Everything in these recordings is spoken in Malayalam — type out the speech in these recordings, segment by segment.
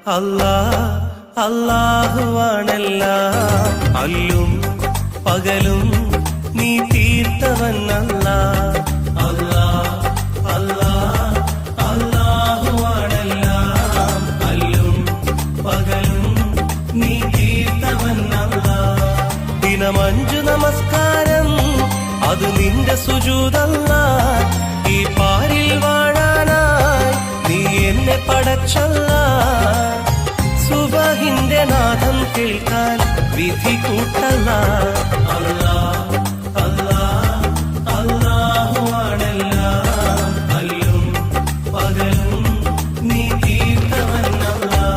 അല്ലാ അല്ലാഹുവാണെല്ലാം അല്ലും പകലും നീ തീർത്തവൻ അല്ലാ അല്ലാ അല്ലാ അല്ലാഹുവാണെല്ലാം അല്ലും പകലും നീ തീർത്തവൻ അല്ലാ ദിനമഞ്ചു നമസ്കാരം അത് നിന്റെ സുജൂദല്ലാ ഈ പാരിൽ വാഴാനായി നീ എന്നെ പടച്ചല്ലാ സുബഹിന്റെ നാദം കേൾക്കാൻ വിധി കൂട്ടല്ലാ അല്ലാ അല്ലാ അല്ലാഹുവാണെല്ലാം അല്ലും പകലും നീ തീർത്തവൻ അല്ലാ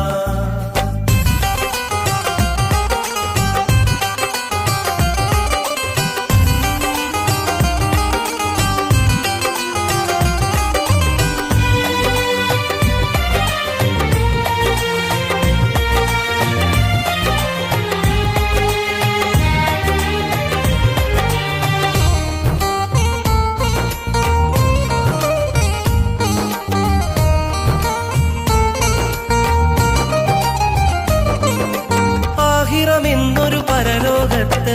എന്നൊരു പരലോകത്ത്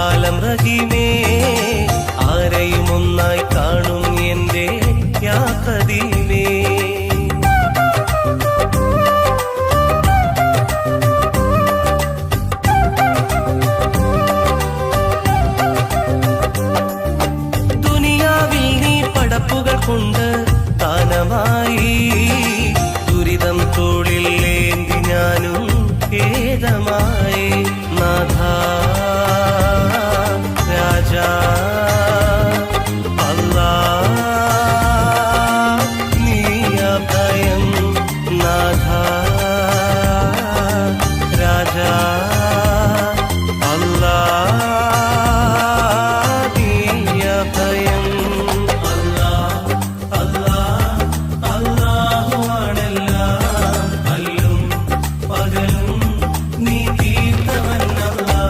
ആലം റഹീമേ ആരെയും ഒന്നായി കാണും എന്റെ യാ ഖദീമേ ദുനിയാവിൽ നീ പടപ്പുകൾ കൊണ്ട് ദാനമായി ദുരിതം തോളിൽ ഏന്തി ഞാനും ഖേദമായി നാഥാ രാജാ അല്ലാ നീ അഭയം നാഥാ രാജാ അല്ലാ നീ അഭയം അല്ലാ അല്ലാ അല്ലാഹുവാണെല്ലാം അല്ലും പകലും നീ തീർത്തവൻ അല്ലാ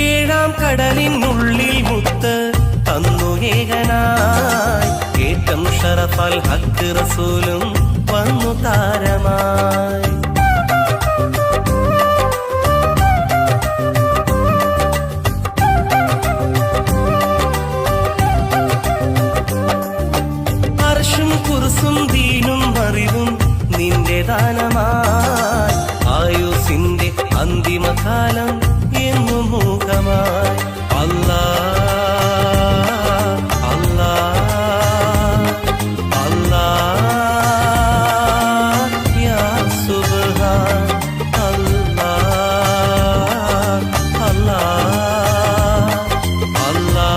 ഏഴാം കടലിനുള്ളിൽ മുത്ത് തന്നു ഏകനായി ഏറ്റം ഷറഫൽ ഹക്ക് റസൂലും വന്നു താരമായി അർശും കുർസും ദീനും അറിവും നിന്റെ ദാനമായി ആയുസിന്റെ അന്തിമകാലം എന്നു മൂകമായി അല്ലാ അല്ലാ അല്ലാ യാ സുബ്ഹാൻ അല്ലാ അല്ലാ അല്ലാ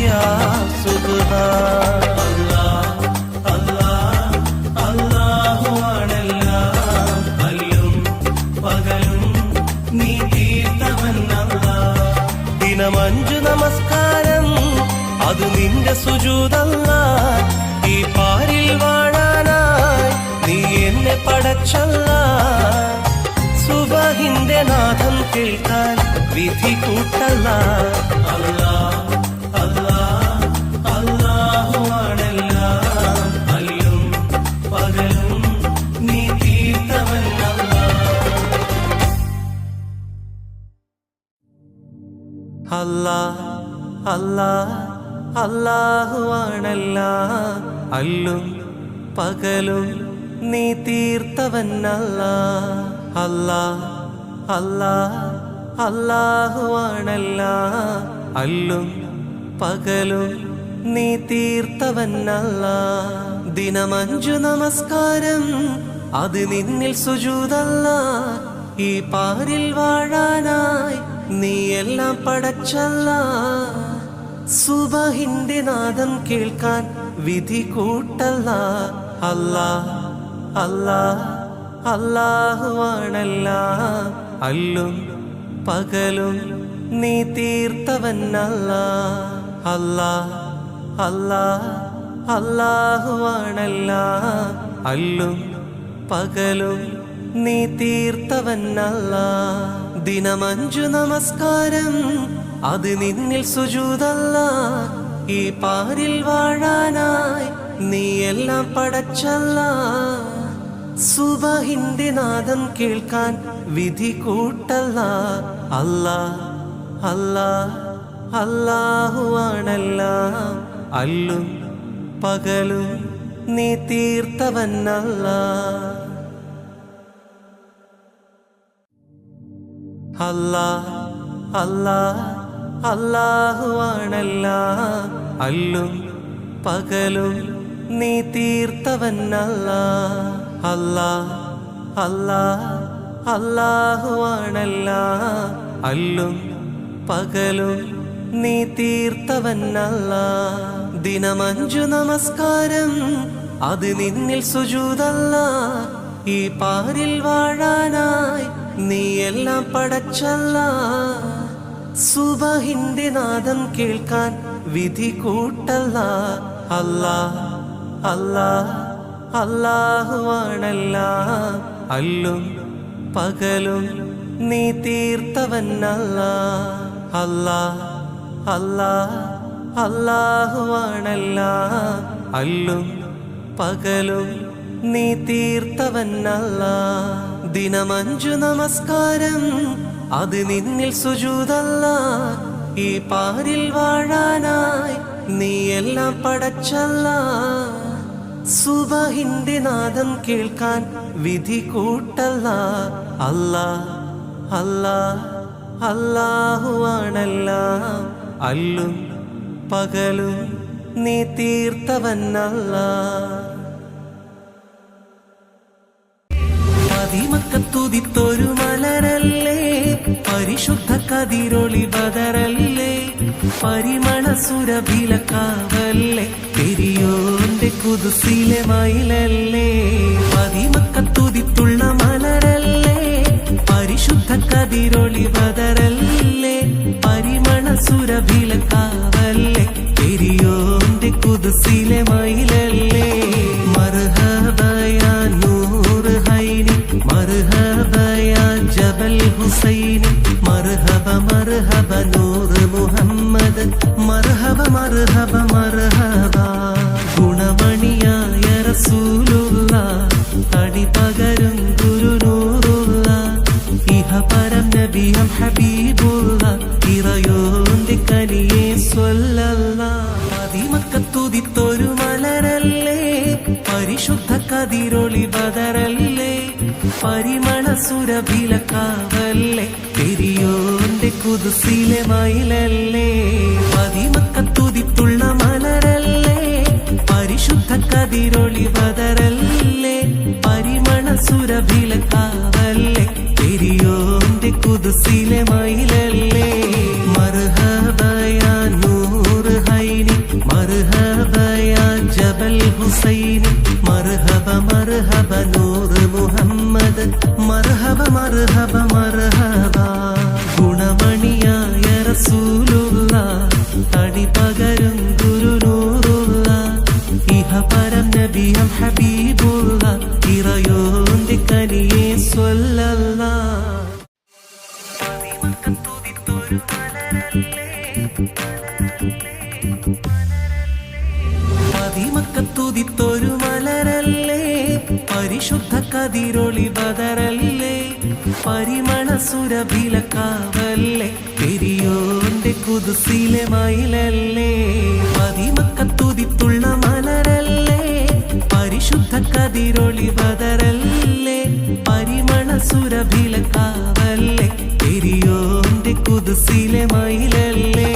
യാ സുബ്ഹാൻ അല്ലാ അല്ലാ അല്ലാഹുവാണെല്ലാം അല്ലും പകലും നീ തീർത്തവൻ അല്ലാ ദിനമഞ്ചു നമസ്കാരം അത് നിന്റെ സുജൂദല്ലാ ഈ പാരിൽ വാഴാനായി നീ എന്നെ പടച്ചല്ലാ സുബഹിന്റെ നാദം കേൾക്കാൻ വിധി കൂട്ടല്ലാ അല്ലാ അല്ലാ അല്ലാഹുവാണെല്ലാം അല്ലും പകലും നീ തീർത്തവൻ അല്ലാ അല്ലാ അല്ലാ അല്ലാഹുവാണെല്ലാം അല്ലും പകലും നീ തീർത്തവൻ അല്ലാ അല്ലാ അല്ലാ അല്ലാഹുവാണെല്ലാം അല്ലും പകലും നീ തീർത്തവൻ അല്ലാ ദിനമഞ്ചു നമസ്കാരം അത് നിന്നിൽ സുജൂദല്ലാ ഈ പാരിൽ വാഴാനായി നീ എല്ലാം പടച്ചല്ലാ സുബഹിന്റെ നാദം കേൾക്കാൻ വിധി കൂട്ടല്ലാ അല്ലാ അല്ലാ അല്ലാഹുവാണെല്ലാം അല്ലും പകലും നീ തീർത്തവൻ അല്ലാ അല്ലാ അല്ലാ അല്ലാഹുവാണെല്ലാം അല്ലും പകലും നീ തീർത്തവനല്ലാ. ദിനമഞ്ചു നമസ്കാരം അത് നിന്നിൽ സുജൂദല്ലാ. ഈ പാരിൽ വാഴാനായി നീ എല്ലാം പടച്ചല്ലാ. സുബഹിന്റെ നാദം കേൾക്കാൻ വിധി കൂട്ടല്ലാ. അല്ലാ അല്ലാ അല്ലാഹുവാണെല്ലാം അല്ലും പകലും നീ തീർത്തവനല്ലാ. അല്ലാ അല്ലാ അല്ലാഹുവാണെല്ലാം അല്ലും പകലും നീ തീർത്തവനല്ലാ. അല്ലാ അല്ലാ അല്ലാഹുവാണെല്ലാം അല്ലും പകലും നീ തീർത്തവനല്ലാ. ദിനമഞ്ചു നമസ്കാരം അത് നിന്നിൽ സുജൂദല്ലാ. ഈ പാരിൽ വാഴാനായി നീ എല്ലാം പടച്ചല്ലാ. സുബഹിന്റെ നാദം കേൾക്കാൻ വിധി കൂട്ടല്ലാ. അല്ലാ അല്ലാ അല്ലാഹുവാണെല്ലാം അല്ലും പകലും നീ തീർത്തവനല്ലാ. അല്ലാ അല്ലാ അല്ലാഹുവാണെല്ലാം അല്ലും പകലും നീ തീർത്തവനല്ലാ. ദിനമഞ്ചു നമസ്കാരം അത് നിന്നിൽ സുജൂദല്ലാ. ഈ പാരിൽ വാഴാനായി നീ എല്ലാം പടച്ചല്ലാ. സുബഹിന്റെ നാദം കേൾക്കാൻ വിധി കൂട്ടല്ലാ. അല്ലാ അല്ലാ അല്ലാഹുവാണെല്ലാം അല്ലും പകലും നീ തീർത്തവനല്ലാ. മക്കത്തുദിത്തൊരു മലരല്ലേ, പരിശുദ്ധ കതിരൊളി ബദറല്ലേ, പരിമള സുരഭിലക്കാവല്ലേ, പെരിയോന്റെ കുതുസിലെ മയിലല്ലേ. മക്കത്തുദിത്തുള്ള മലരല്ലേ, പരിശുദ്ധ കതിരൊളി ബദറല്ലേ, പരിമള സുരഭിലക്കാവല്ലേ, പെരിയോന്റെ കുതുസിലെ മയിലല്ലേ. മർഹബയാ നൂർ ഹൈനി, മർഹബയാ ജബൽ ഹുസൈനി, മർഹബ മർഹബ നൂർ മുഹമ്മദ്, മർഹബ മർഹബ മർഹബ. ഗുണമണിയായ റസൂലുള്ള, തടി പകരും ഗുരുനൂറുള്ള, ഇഹ പരം നബിയം ഹബീബുള്ള, ഇറയോന്റെ കനിയെ സ്വല്ലല്ലാഹ്. മക്കത്തുദിത്തൊരു മലരല്ലേ, പരിശുദ്ധ കതിരൊളി ബദറല്ലേ, പരിമള സുരഭിലക്കാവല്ലേ, പെരിയോന്റെ കുതുസിലെ മയിലല്ലേ. മക്കത്തുദിത്തുള്ള മലരല്ലേ, പരിശുദ്ധ കതിരൊളി ബദറല്ലേ, പരിമള സുരഭിലക്കാവല്ലേ, പെരിയോന്റെ കുതുസിലെ മയിലല്ലേ. മർഹബയാ നൂർ ഹൈനി, മർഹബയാ ജബൽ ഹുസൈനി, മർഹബ മർഹബ നൂർ മുഹമ്മദ്, മർഹബ മർഹബ മർഹബ. ഗുണമണിയായ റസൂലുള്ള, തടി പകരും ഗുരുനൂറുള്ള, ഇഹ പരം നബിയം ഹബീബുള്ള, ഇറയോന്റെ കനിയെ സ്വല്ലല്ലാഹ്. മക്കത്തുദിത്തൊരു മലരല്ലേ, പരിശുദ്ധ കതിരൊളി ബദറല്ലേ, പരിമള സുരഭിലക്കാവല്ലേ, പെരിയോന്റെ കുതുസിലെ മയിലല്ലേ. മക്കത്തുദിത്തുള്ള മലരല്ലേ, പരിശുദ്ധ കതിരൊളി ബദറല്ലേ, പരിമള സുരഭിലക്കാവല്ലേ, പെരിയോന്റെ കുതുസിലെ മയിലല്ലേ.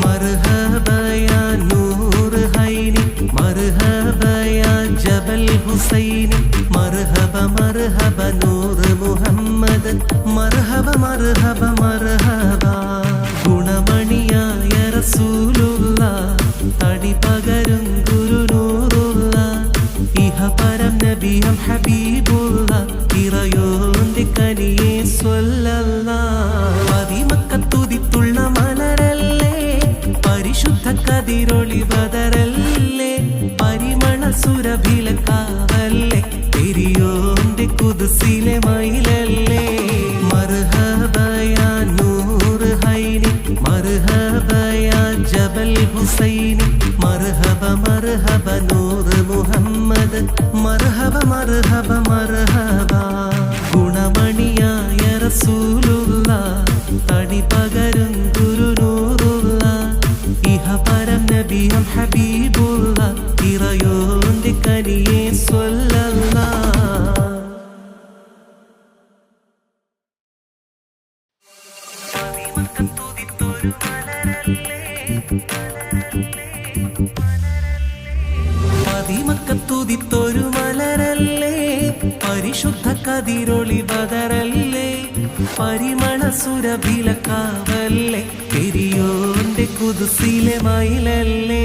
മർഹബയാ നൂർ ഹൈനി, മർഹബയാ ജബൽ ഹുസൈനി, മർഹബ മർഹബ നൂർ മുഹമ്മദ്, മർഹബ മർഹബ മർഹബ. ഗുണമണിയായ റസൂലുള്ള, തടി പകരും ഗുരുനൂറുള്ള, ഇഹ പരം നബിയം ഹബീബുള്ള, ഇറയോന്റെ കനിയെ സ്വല്ലല്ലാഹ്. മക്കത്തുദിത്തുള്ള മലരല്ലേ, പരിശുദ്ധ കതിരൊളി ബദറല്ലേ, പരിമള സുരഭിലക്കാവല്ലേ, കുദ്സിലെ മയിലല്ലേ. മർഹബ യാ നൂർ ഹൈനി, മർഹബ യാ ജബൽ ഹുസൈനി, മർഹബ മർഹബ നൂർ മുഹമ്മദ്, മർഹബ മർഹബ മർഹബ. ഗുണമണിയായ റസൂലുള്ള, തടി പകരും ഗുരുനൂറുള്ള, ഇഹപരം നബിയും ഹബീബുള്ള, ഇറയോന്റെ കനിയെ സ്വല്ലല്ലാഹ്. പതിമക്കത്തുതിത്തൊരു മലരല്ലേ, പരിശുദ്ധ കതിരൊളി ബദറല്ലേ, പരിമള സുരഭിലക്കാവല്ലേ, പെരിയോന്റെ കുദ്സിലെ മയിലല്ലേ.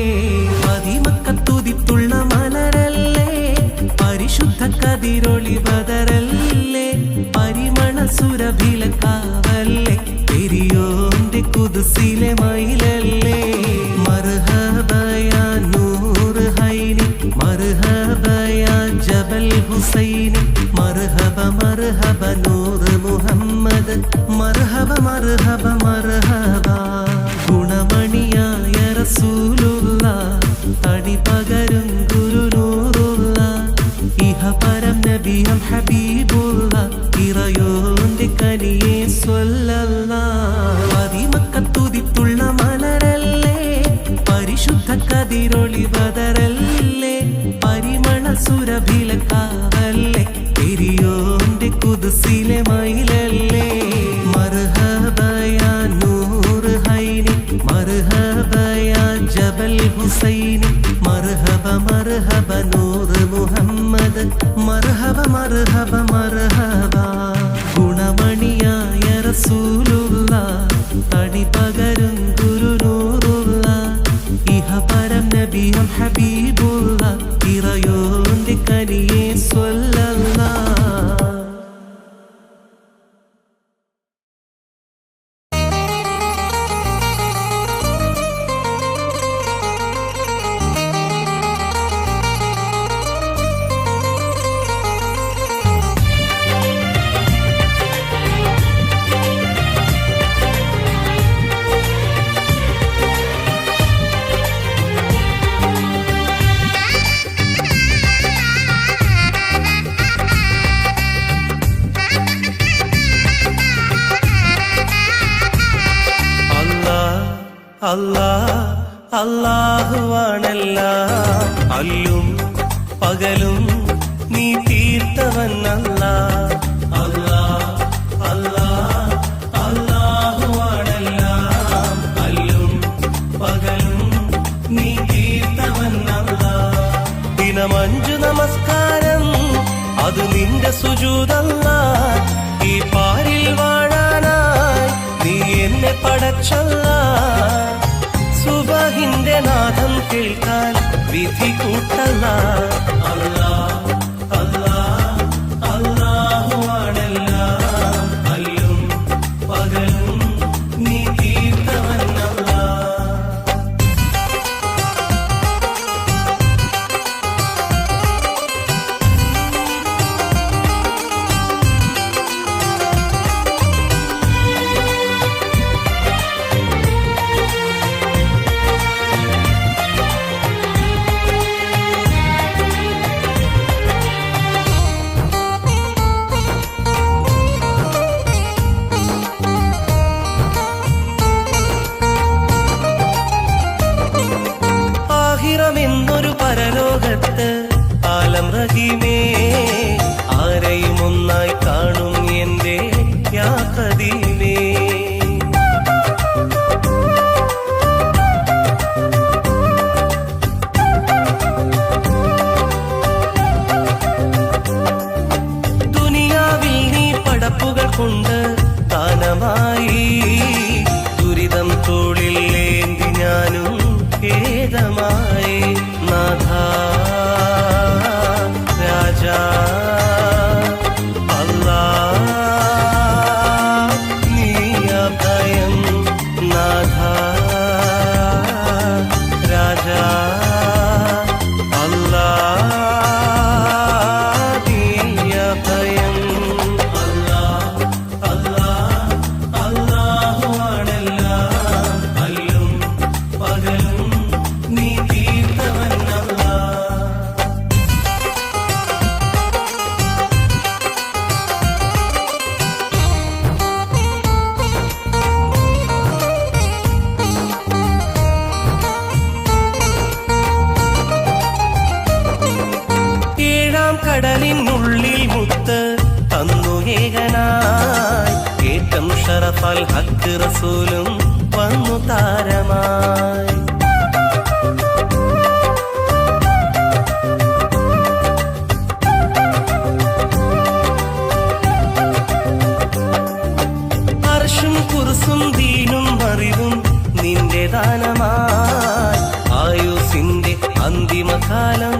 പതിമക്കത്തുതിത്തുള്ള മലരല്ലേ, പരിശുദ്ധ കതിരൊളി ബദറല്ലേ, പരിമള സുരഭിലക്കാവല്ലേ, പെരിയോന്റെ കുദ്സിലെ മയിലല്ലേ. മർഹബ യാ നൂർ ഹൈനി, മർഹബ യാ ജബൽ ഹുസൈനി, മർഹബ മർഹബ നൂർ മുഹമ്മദ്, മർഹബ മർഹബ മർഹബ. ഗുണമണിയായ റസൂലുള്ള, തടി പകരും ഗുരുനൂറുള്ള, ഇഹപരം നബിയും ഹബീബുള്ള, ഇറയോന്റെ കനിയെ സ്വല്ലല്ലാഹ്. പതിമക്കത്തുതിത്തുള്ള മലരല്ലേ, പരിശുദ്ധ കതിരൊളി ബദറല്ലേ, പരിമള സുരഭിലക്കാവല്ലേ, പെരിയോന്റെ കുദ്സിലെ മയിലല്ലേ. മർഹബ യാ നൂർ ഹൈനി, മർഹബ യാ ജബൽ ഹുസൈനി, മർഹബ മർഹബ നൂർ മുഹമ്മദ്, മർഹബ മർഹബ മർഹബ. ഗുണമണിയായ റസൂലുള്ള, തടി പകരും ഗുരുനൂറുള്ള, ഇഹപരം നബിയും ഹബീബുള്ള, ഇറയോന്റെ കനിയെ സ്വല്ലല്ലാഹ്. അല്ലാഹുവാണെല്ലാം, അല്ലും പകലും നീ തീർത്തവനല്ല. അല്ലാഹുവാണെല്ലാം, അല്ലും പകലും നീ തീർത്തവനല്ല. ദിനം 5 നമസ്കാരം അത് നിന്റെ സുജൂദല്ല. ഈ പാരിൽ വാഴാനായി നീ എന്നെ പടച്ചല്ല. സുബഹിന്റെ നാദം കേൾക്കാൻ വിധി കൂട്ടല്ല. അല്ലാഹുവാണെല്ലാം, അല്ലും പകലും നീ തീർത്തവനല്ല. എന്നൊരു പരലോകത്ത് ആലം റഹീമേ, ആരെയും ഒന്നായി കാണും എന്റെ യാ ഖദീമേ. ദുനിയാവിൽ നീ പടപ്പുകൾ കൊണ്ട് ദാനമായി, ദുരിതം തോളിൽ ഏന്തി ഞാനും ഖേദമായി. നാഥ രാജാ അല്ലാഹ് നീ അഭയം. നാഥ രാജാ അല്ലാഹ് നീ അഭയം. ഏഴാം കടലിനുള്ളിൽ മുത്ത് തന്നു ഏകനായി ഏറ്റം ഷറഫൽ ഹക്ക് റസൂലും വന്നു താരമായി. അർശും കുർസും ദീനും അറിവും നിന്റെ ദാനമായി. ആയുസിന്റെ അന്തിമകാലം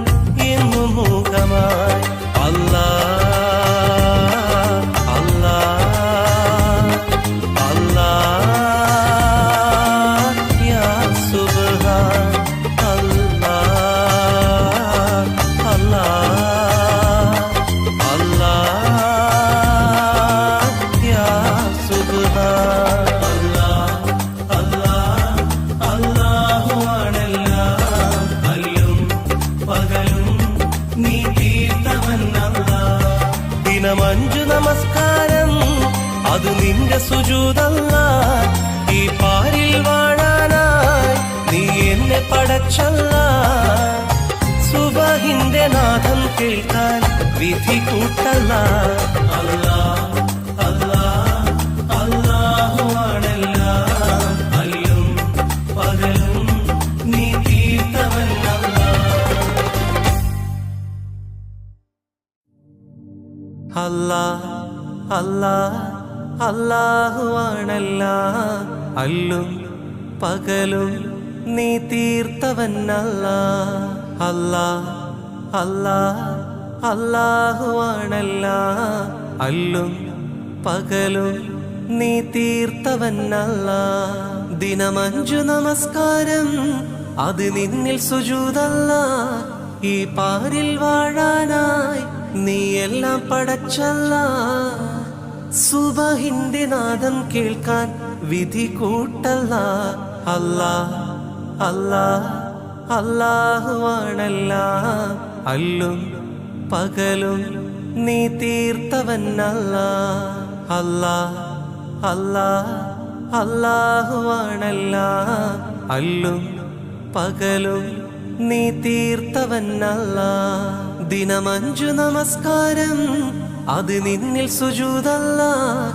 എന്നും മൂകമായി. അല്ലാഹ് അല്ലാഹ് അല്ലാഹ് യാ സുബ്ഹാൻ. അല്ലാഹ് അല്ലാഹ് അല്ലാഹ് യാ സുബ്ഹാൻ. അല്ലാഹ് അല്ലാഹ് അല്ലാഹു ആണെല്ലാം അല്ലും പകലും നീ തീർത്തവനല്ലാഹ്. ദിനം 5 നമസ്കാരം അത് നിന്റെ സുജൂദല്ലാഹ്. ഈ പാരിൽ വാഴാനായി നീ എന്നെ പടച്ചല്ലാഹ്. സുബഹിന്റെ നാദം കേൾക്കാൻ വിധി കൂട്ടല്ലാഹ്. അല്ലാഹ് അല്ലാഹ് അല്ലാഹു ആണെല്ലാം അല്ലും പകലും നീ തീർത്തവനല്ലാഹ്. അല്ലാഹ് അല്ലാഹ് അല്ലാഹു ആണല്ലാഹ് അല്ലും പകലും നീ തീർത്തവനല്ലാഹ്. അല്ലാഹ് അല്ലാഹ് അല്ലാഹു ആണല്ലാഹ് അല്ലും പകലും നീ തീർത്തവനല്ലാഹ്. ദിനം 5 നമസ്കാരം അത് നിന്നിൽ സുജൂദല്ലാഹ്. ഈ പാരിൽ വാഴാനായി നീ എല്ലാം പടച്ചല്ലാഹ്. സുബഹിന്റെ നാദം കേൾക്കാൻ വിധി കൂട്ടല്ലാഹ്. അല്ലാഹ് അല്ലാഹ് അല്ലാഹു ആണല്ലാഹ് അല്ലും പകലും നീ തീർത്തവനല്ലാഹ്. അല്ലാഹ് അല്ലാഹ് അല്ലാഹു ആണല്ലാഹ് അല്ലും പകലും നീ തീർത്തവനല്ലാഹ്. ദിനം 5 നമസ്കാരം അത് നിന്നിൽ സുജൂദല്ലാഹ്.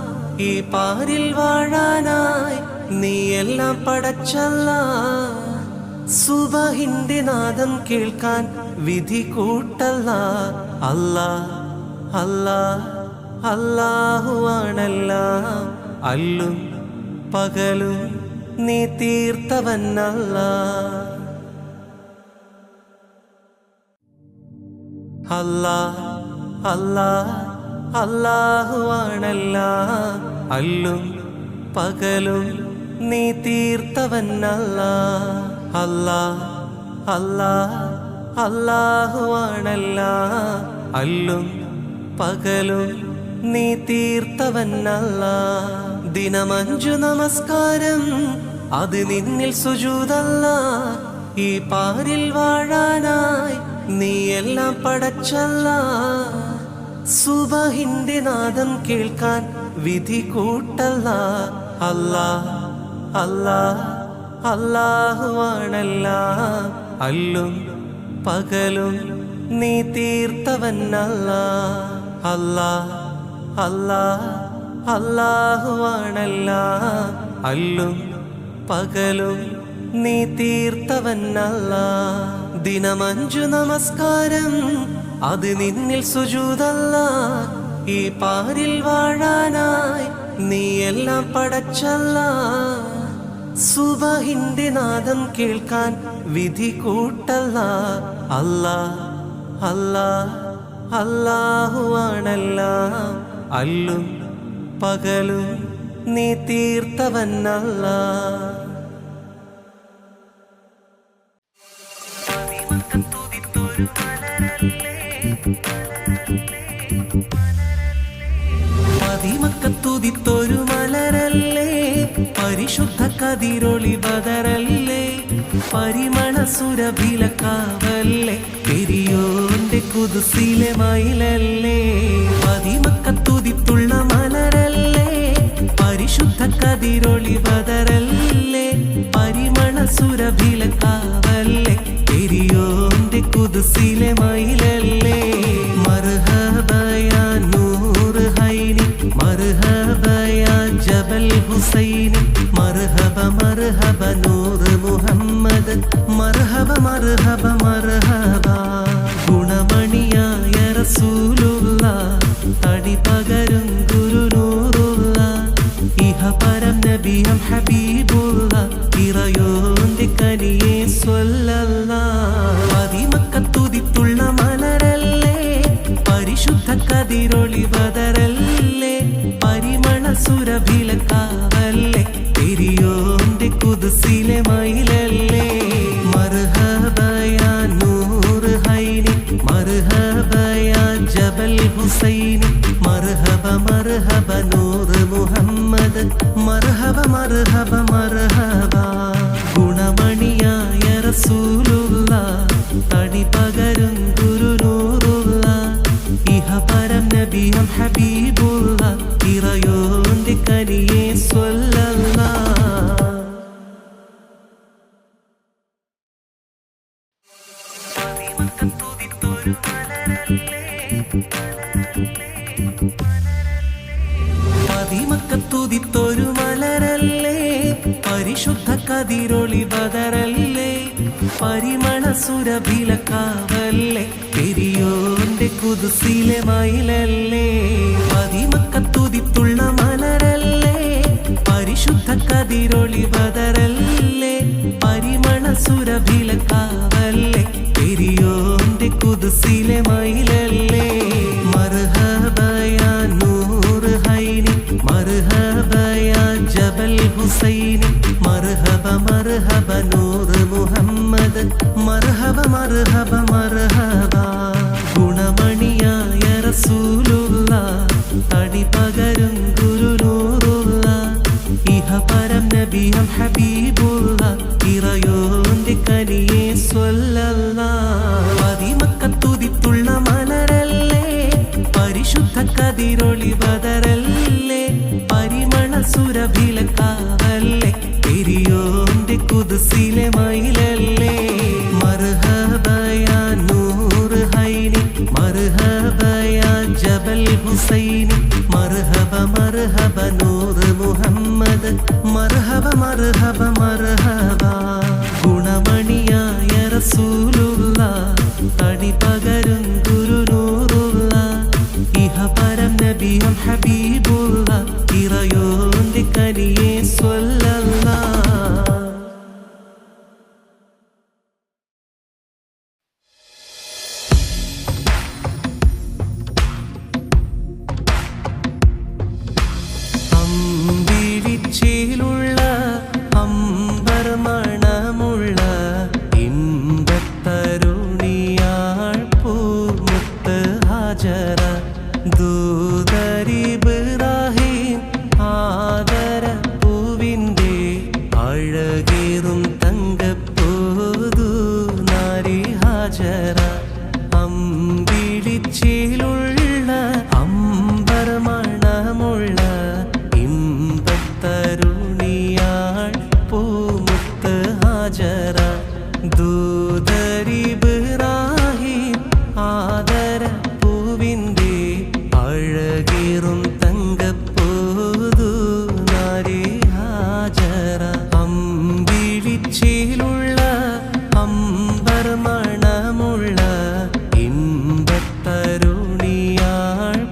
ഈ പാരിൽ വാഴാനായി നീ എല്ലാം പടച്ചല്ലാഹ്. സുബഹിന്റെ നാദം കേൾക്കാൻ വിധി കൂട്ടല്ലാഹ്. അല്ലാഹ് അല്ലാഹ് അല്ലാഹു ആണല്ലാഹ് അല്ലും പകലും നീ തീർത്തവനല്ലാഹ്. അല്ലാഹ് അല്ലാഹ് അല്ലാഹു ആണല്ലാഹ് അല്ലും പകലും നീ തീർത്തവനല്ലാഹ്. അല്ലാഹ് അല്ലാഹ് അല്ലാഹു ആണല്ലാഹ് അല്ലും പകലും നീ തീർത്തവനല്ലാഹ്. ദിനം 5 നമസ്കാരം അത് നിന്നിൽ സുജൂദല്ലാഹ്. ഈ പാരിൽ വാഴാനായി നീ എല്ലാം പടച്ചല്ലാഹ്. സുബഹിന്റെ നാദം കേൾക്കാൻ വിധി കൂട്ടല്ലാഹ്. അല്ലാഹ് അല്ലാഹ് അല്ലാഹു ആണല്ലാഹ് അല്ലും പകലും നീ തീർത്തവനല്ലാഹ്. അല്ലാഹ് അല്ലാഹ് അല്ലാഹു ആണല്ലാഹ് അല്ലും പകലും നീ തീർത്തവനല്ലാഹ്. ദിനം 5 നമസ്കാരം അത് നിന്നിൽ സുജൂദല്ലാഹ്. ഈ പാരിൽ വാഴാനായി നീ എല്ലാം പടച്ചല്ലാഹ്. സുബഹിന്റെ നാദം കേൾക്കാൻ വിധി കൂട്ടല്ലാഹ്. അല്ലാഹ് അല്ലാഹ് അല്ലാഹു ആണല്ലാഹ് അല്ലും പകലും നീ തീർത്തവനല്ലാഹ്. മദിമക്കത്തുതിത്തൊരു മലരല്ലേ, പരിശുദ്ധ കതിരൊളി ബദറല്ലേ, പരിമള സുരഭിലക്കാവല്ലേ, പെരിയോന്റെ കുതുസിലെ മയിലല്ലേ. മദിമക്കത്തുതിത്തുള്ള മലരല്ലേ, പരിശുദ്ധ കതിരൊളി ബദറല്ലേ, പരിമള സുരഭിലക്കാവല്ലേ, പെരിയോന്റെ കുതുസിലെ മയിലല്ലേ. ഹുസൈനി മർഹബ മർഹബ നൂറ് മുഹമ്മദ് മർഹബ മർഹബ മർഹബ ഗുണമണിയായ റസൂലുള്ള തടി പകരും ഗുരുനൂറുള്ള ഇഹപരം നബിയം ഹബീബുള്ള ഇറയോന്റെ കനിയെ സ്വല്ലല്ലാഹ് അതിമക്കത്തുതിത്തുള്ള മലരല്ലേ പരിശുദ്ധ കതിരൊളി ബദറല്ലേ പരിമള സുരഭിലക്കാവല്ലേ പെരിയോന്റെ കുദ്സിലെ മയിലല്ലേ മർഹബയാ നൂറ് ഹൈനി മർഹബയാ ജബൽ ഹുസൈനി മർഹബ മർഹബ നൂറ് മുഹമ്മദ് മർഹബ മർഹബ മർഹബ ഗുണമണിയായ റസൂലുള്ള തടി പകരും ഗുരുനൂറുള്ള ഇഹപരം നബിയം ഹബീബുള്ള ഇറയോന്റെ കനിയെ സ്വല്ലല്ലാഹ് പതിമക്കത്തുതിത്തൊരു മലരല്ലേ പരിശുദ്ധ കതിരൊളി ബദറല്ലേ പരിമള സുരഭിലക്കാവല്ലേ പെരിയോന്റെ കുദ്സിലെ മയിലല്ലേ പതിമക്കത്തുതിത്തുള്ള മലരല്ലേ പരിശുദ്ധ കതിരൊളി ബദറല്ലേ പരിമള സുരഭിലക്കാവല്ലേ പെരിയോന്റെ കുദ്സിലെ മയിലല്ലേ മർഹബയാ നൂറ് ഹൈനി മർഹബയാ ജബൽ ഹുസൈനി മർഹബ മർഹബ നൂറ് മുഹമ്മദ് മർഹബ മർഹബ മർഹബ ഗുണമണിയായ റസൂലുള്ള തടി പകരും ഗുരുനൂറുള്ള ഇഹപരം നബിയം ഹബീബുള്ള ഇറയോന്റെ കനിയെ സ്വല്ലല്ലാഹ് പതിമക്കത്തുതിത്തുള്ള മലരല്ലേ പരിശുദ്ധ കതിരൊളി ബദറല്ലേ പരിമള സുരഭിലക്കാവല്ലേ പെരിയോന്റെ കുദ്സിലെ മയിലല്ലേ മർഹബയാ നൂറ് ഹൈനി മർഹബയാ ജബൽ ഹുസൈനി മർഹബ മർഹബ നൂറ് മുഹമ്മദ് മർഹബ മർഹബ മർഹബ ഗുണമണിയായ റസൂലുള്ള തടി പകരും ഗുരുനൂറുള്ള ഇഹപരം നബിയം ഹബീബുള്ള ഇറയോന്റെ കനിയെ സ്വല്ലല്ലാഹ് അമ്പിളിച്ചേലുള്ള അമ്പർ മണമുള്ള ഇമ്പത്തരുണിയാൾ പൂമുത്ത് ഹാജറ ദൂതരിബ്രാഹിം ആദര പൂവിൻ്റെ അഴകേറും തങ്കപ്പൂതു നാരി ഹാജറ അമ്പിളിച്ചേലുള്ള അമ്പർ മണമുള്ള ഇമ്പത്തരുണിയാൾ പൂമുത്ത് ഹാജറ ദൂതരിബ്രാഹിം ആദര പൂവിൻ്റെ അഴകേറും തങ്കപ്പൂതു നാരി ഹാജറ അമ്പിളിച്ചേലുള്ള അമ്പർ മണമുള്ള ഇമ്പത്തരുണിയാൾ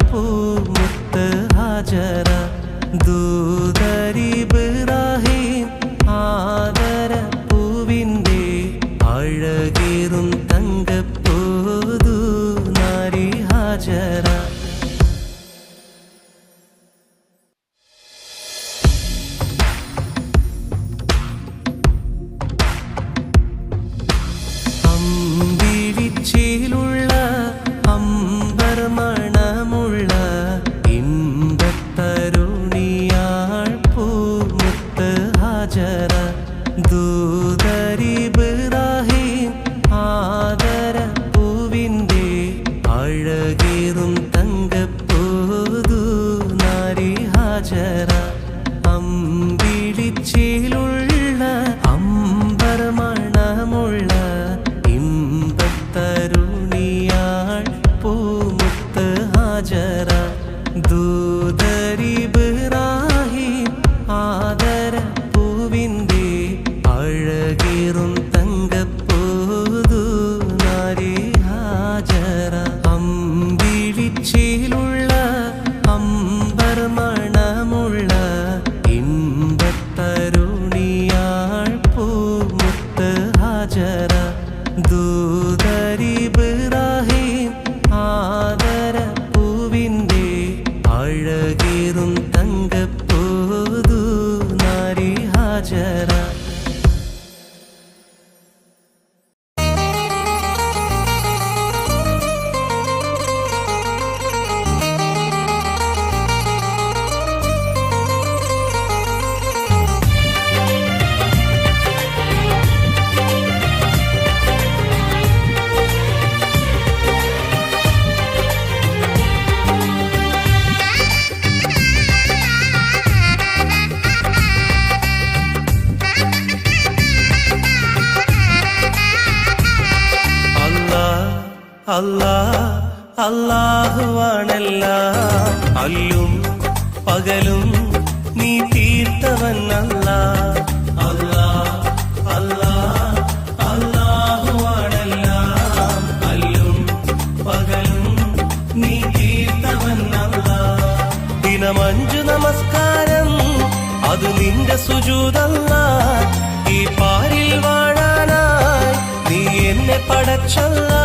പൂമുത്ത് ഹാജറ ദൂതരിബ്രാഹിം ആദര പൂവിൻ്റെ അഴകേറും തങ്കപ്പൂതു നാരി ഹാജറ അമ്പിളിച്ചേലുള്ള അമ്പർ മണമുള്ള ഇമ്പത്തരുണിയാൾ പൂമുത്ത് ഹാജറ ദൂതരിബ്രാഹിം ആദര പൂവിൻ്റെ അഴകേറും അല്ലാ അല്ലാഹുവാണെല്ലാം അല്ലും പകലും നീ തീർത്തവനല്ലാ അല്ലാ അല്ലാ അല്ലാഹുവാണെല്ലാം അല്ലും പകലും നീ തീർത്തവനല്ലാ ദിനമഞ്ചു നമസ്കാരം അത് നിന്റെ സുജൂദല്ലാ ഈ പാരിൽ വാഴാനായി നീ എന്നെ പടച്ചല്ലാ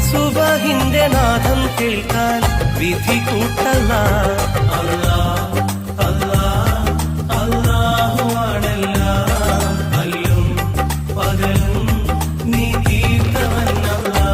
സുബഹിന്റെ നാദം കേൾക്കാൻ വിധി കൂട്ടല്ലാ അല്ലാ അല്ലാ അല്ലാഹുവാണെല്ലാം അല്ലും പകലും നീ തീർത്തവനല്ലാ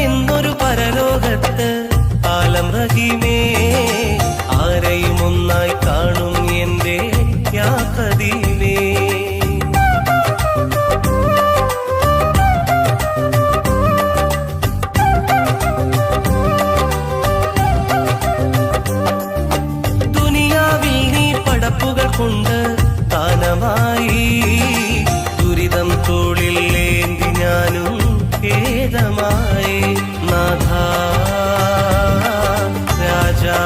എന്നൊരു പരലോകത്ത് ആലം റഹീമേ ആരെയും ഒന്നായി കാണും എന്റെ യാ ഖദീമേ ദുനിയാവിൽ നീ പടപ്പുകൾ കൊണ്ട് ദാനമായി ദുരിതം തോളിൽ ഏന്തി ഞാനും ഖേദമായി നാഥാ രാജാ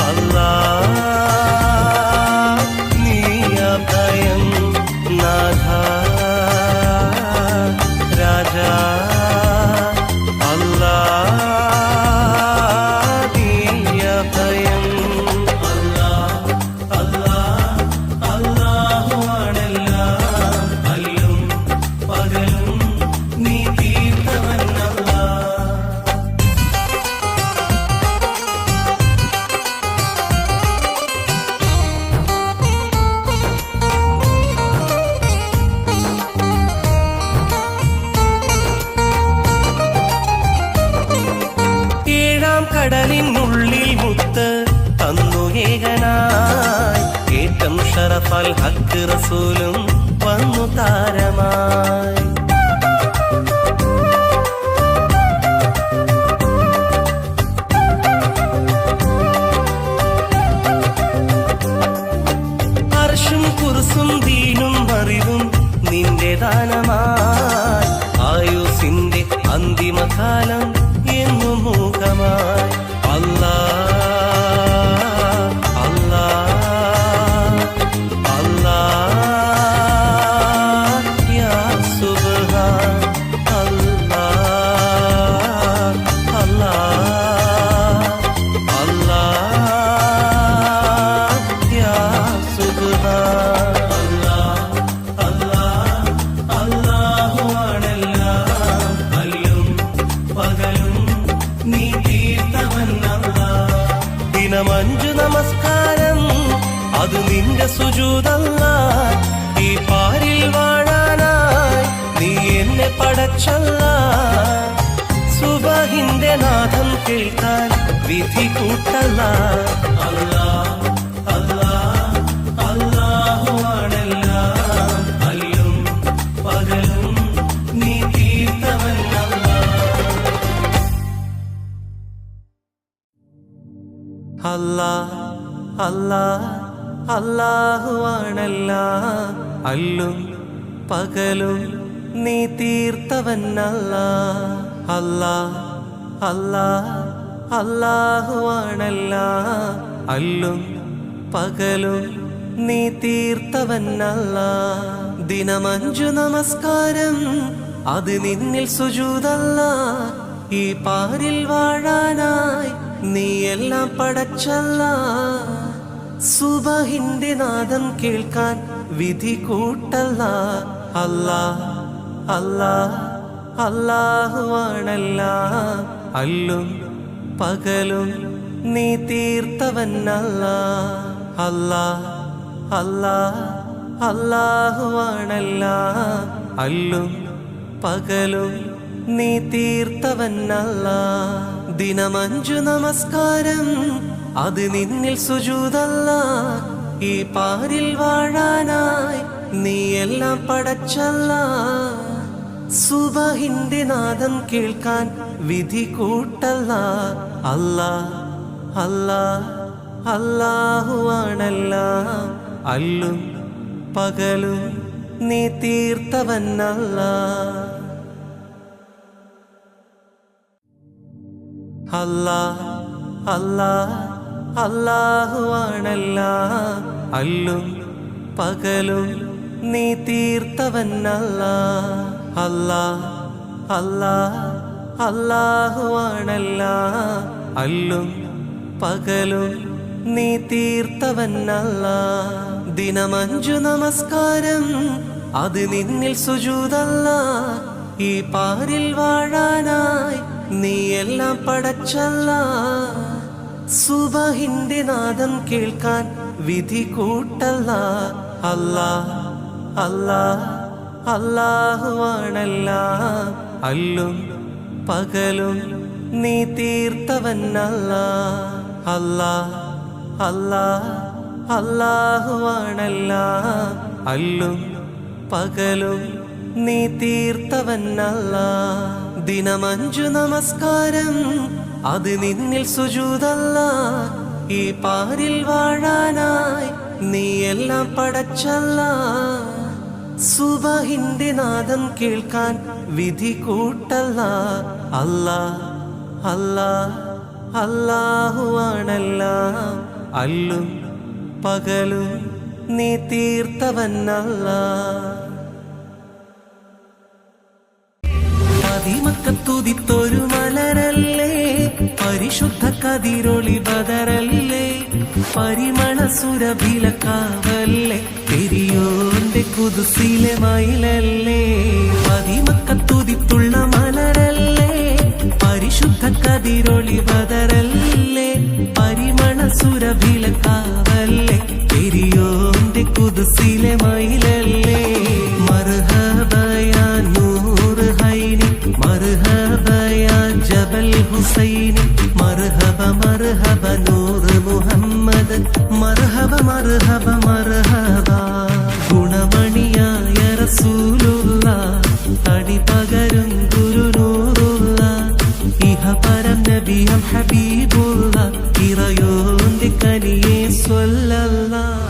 അല്ലാ നീ അഭയം നാഥാ രാജാ അല്ലാ നീ അഭയം അല്ലാ അല്ലാ അല്ലാഹുവാണെല്ലാം അല്ലും പകലും നീ തീർത്തവനല്ലാ ഏഴാം കടലിനുള്ളിൽ മുത്ത് തന്നു ഏകനായി ഏറ്റം ഷറഫൽ ഹക്ക് റസൂലും വന്നു താരമായി അർശും കുർസും ദീനും അറിവും നിന്റെ ദാനമായി ആയുസിന്റെ അന്തിമകാലം എന്നും മൂകമായി അല്ലാ അല്ലാ അല്ലാ യാ സുബ്ഹാൻ അല്ലാ അല്ലാ അല്ലാ യാ സുബ്ഹാൻ അല്ലാ അല്ലാ അല്ലാഹുവാണെല്ലാം അല്ലും പകലും നീ തീർത്തവനല്ലാ ദിനമഞ്ചു നമസ്കാരം അത് നിന്റെ സുജൂദല്ലാ ഈ പാരിൽ വാഴാനായി നീ എന്നെ പടച്ചല്ലാ സുബഹിന്റെ നാദം കേൾക്കാൻ വിധി കൂട്ടല്ലാ അല്ലാ അല്ലാ അല്ലാഹുവാണെല്ലാം അല്ലും പകലും നീ തീർത്തവനല്ലാ അല്ലാ അല്ലാ അല്ലാഹുവാണെല്ലാം അല്ലും പകലും നീ തീർത്തവനല്ലാ അല്ലാ അല്ലാ അല്ലാഹുവാണെല്ലാം അല്ലും പകലും നീ തീർത്തവനല്ലാ ദിനമഞ്ചു നമസ്കാരം അത് നിന്നിൽ സുജൂദല്ലാ ഈ പാരിൽ വാഴാനായി നീ എല്ലാം പടച്ചല്ലാ സുബഹിന്റെ നാദം കേൾക്കാൻ വിധി കൂട്ടല്ലാ അല്ലാ അല്ലാ അല്ലാഹുവാണെല്ലാം അല്ലും പകലും നീ തീർത്തവനല്ലാ അല്ലാ അല്ലാ അല്ലാഹുവാണല്ല അല്ലും പകലും നീ തീർത്തവനല്ല. ദിനമഞ്ചു നമസ്കാരം അത് നിന്നിൽ സുജൂദല്ല. ഈ പാരിൽ വാഴാനായി നീ എല്ലാം പടച്ചല്ല. സുബഹിന്റെ നാദം കേൾക്കാൻ വിധി കൂട്ടല്ല. അല്ലാ അല്ലാ അല്ലാഹുവാണല്ല അല്ലും പകലും നീ തീർത്തവനല്ല. അല്ലാ അല്ലാ അല്ലാഹുവാണല്ല അല്ലും പകലും നീ തീർത്തവനല്ല. അല്ലാ അല്ലാ അല്ലാഹുവാണല്ല അല്ലും പകലും നീ തീർത്തവനല്ല. ദിനമഞ്ചു നമസ്കാരം അത് നിന്നിൽ സുജൂദല്ല. ഈ പാരിൽ വാഴാനായി നീ എല്ലാം പടച്ചല്ല. സുബഹിന്റെ നാദം കേൾക്കാൻ വിധി കൂട്ടല്ല. അല്ലാ അല്ലാ അല്ലാഹുവാണല്ല അല്ലും പകലും നീ തീർത്തവനല്ല. അല്ലാ അല്ലാ അല്ലാഹുവാണല്ല അല്ലും പകലും നീ തീർത്തവനല്ല. ദിനമഞ്ചു നമസ്കാരം അത് നിന്നിൽ സുജൂദല്ല. ഈ പാരിൽ വാഴാനായി നീ എല്ലാം പടച്ചല്ല. സുബഹിന്റെ നാദം കേൾക്കാൻ വിധി കൂട്ടല്ല. അല്ലാ അല്ലാ അല്ലാഹുവാണല്ല അല്ലും പകലും നീ തീർത്തവനല്ല. മക്കത്തുതിത്തൊരു മലരല്ലേ പരിശുദ്ധ കതിരൊളി ബദറല്ലേ പരിമള സുരഭിലക്കാവല്ലേ പെരിയോന്റെ കുതുസിലെ മയിലല്ലേ. മക്കത്തുതിത്തുള്ള മലരല്ലേ പരിശുദ്ധ കതിരൊളി ബദറല്ലേ പരിമള സുരഭിലക്കാവല്ലേ പെരിയോന്റെ കുതുസിലെ മയിലല്ലേ. മർഹബയാ നൂറ് ഹൈനി മർഹബയാ ജബൽ ഹുസൈനി മർഹബ മർഹബ നൂറ് മുഹമ്മദ് മർഹബ മർഹബ മർഹബ. ഗുണമണിയായ റസൂലുള്ള തടി പകരും ഗുരുനൂറുള്ള ഇഹ പരം നബിയം ഹബീബുള്ള ഇറയോന്റെ കനിയെ സ്വല്ലല്ലാഹ്.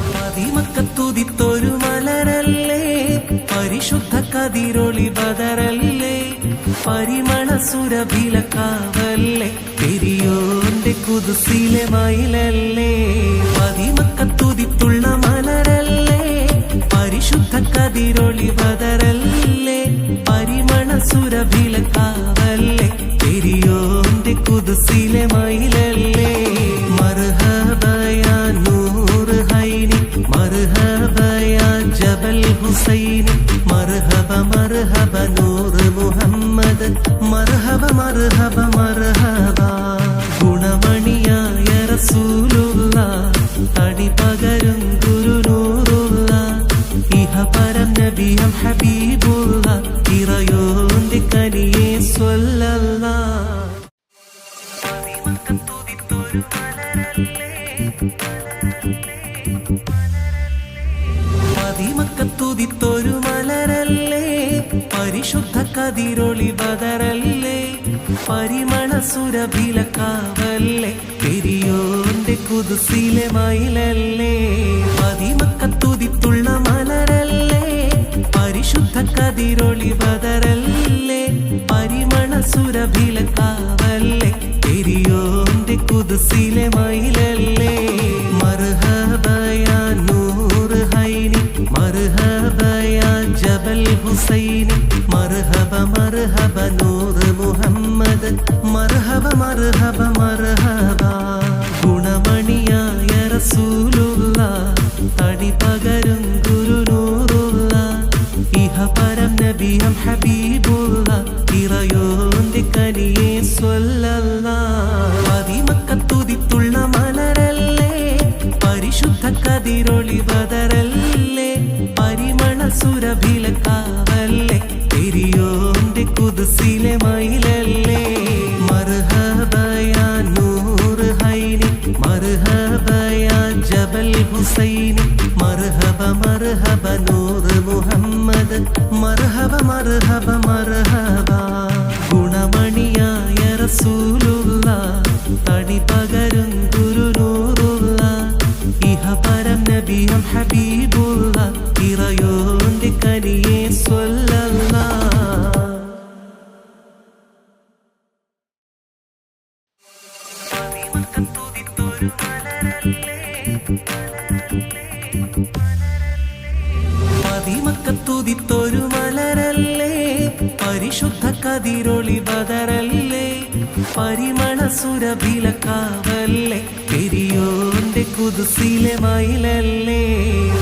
മക്കത്തുതിത്തൊരു മലരല്ലേ പരിശുദ്ധ കതിരൊളി ബദറല്ലേ പരിമള സുരഭിലക്കാവല്ലേ പെരിയോന്റെ കുതുസിലെ മയിലല്ലേ. മക്കത്തുതിത്തുള്ള മലരല്ലേ പരിശുദ്ധ കതിരൊളി ബദറല്ലേ പരിമള സുരഭിലക്കാവല്ലേ പെരിയോന്റെ കുതുസിലെ മയിലല്ലേ. മർഹബയാ നൂറ് ഹൈനി മർഹബയാ ജബൽ ഹുസൈനി മർഹബ മർഹബ നൂറ് മുഹമ്മദ് മർഹബ മർഹബ മർഹബ. ഗുണമണിയായ റസൂലുള്ള തടി പകരും ഗുരുനൂറുള്ള ഇഹ പരം നബിയം ഹബീബുള്ള ഇറയോന്റെ കനിയെ സ്വല്ലല്ലാഹ്. മക്കത്തുതിത്തൊരു മലരല്ലേ പരിശുദ്ധ കതിരൊളി ബദറല്ലേ പരിമള സുരഭിലക്കാവല്ലേ പെരിയോന്റെ കുതുസിലെ മയിലല്ലേ. മക്കത്തുതിത്തുള്ള മലരല്ലേ പരിശുദ്ധ കതിരൊളി ബദറല്ലേ പരിമള സുരഭിലക്കാവല്ലേ പെരിയോന്റെ കുതുസിലെ മയിലല്ലേ. മർഹബയാ നൂറ് ഹൈനി മർഹബയാ ജബൽ ഹുസൈനി മർഹബ മർഹബ നൂറ് മുഹമ്മദ് മർഹബ മർഹബ മർഹബ. ഗുണമണിയായ റസൂലുള്ള തടി പകരും ഗുരുനൂറുള്ള ഇഹ പരം നബിയം ഹബീബുള്ള ഇറയോന്റെ കനിയെ സ്വല്ലല്ലാഹ്. മക്കത്തുതിത്തുള്ള മലരല്ലേ പരിശുദ്ധ കതിരൊളി ബദറല്ലേ പരിമള സുരഭിലക്കാവല്ലേ പെരിയോന്റെ കുദ്സിലെ മയിലല്ലേ മർഹബയാ നൂർ ഹൈനി മർഹബയാ ജബൽ ഹുസൈനി മർഹബ മർഹബ നൂർ മുഹമ്മദ് മർഹബ മർഹബ മർഹബ ഗുണമണിയായ റസൂലുള്ള തടി പകരും ഗുരുനൂറുള്ള ഇഹപരം നബിയും ഹബീബുള്ള ഇറയോന്റെ കനിയെ സ്വല്ലല്ലാഹ് മദിമക്കത്തുദിത്തൊരു മലരല്ലേ പരിശുദ്ധ കതിരൊളി ബദറല്ലേ പരിമള സുരഭിലക്കാവല്ലേ പെരിയോന്റെ കുദ്സിലെ മയിലല്ലേ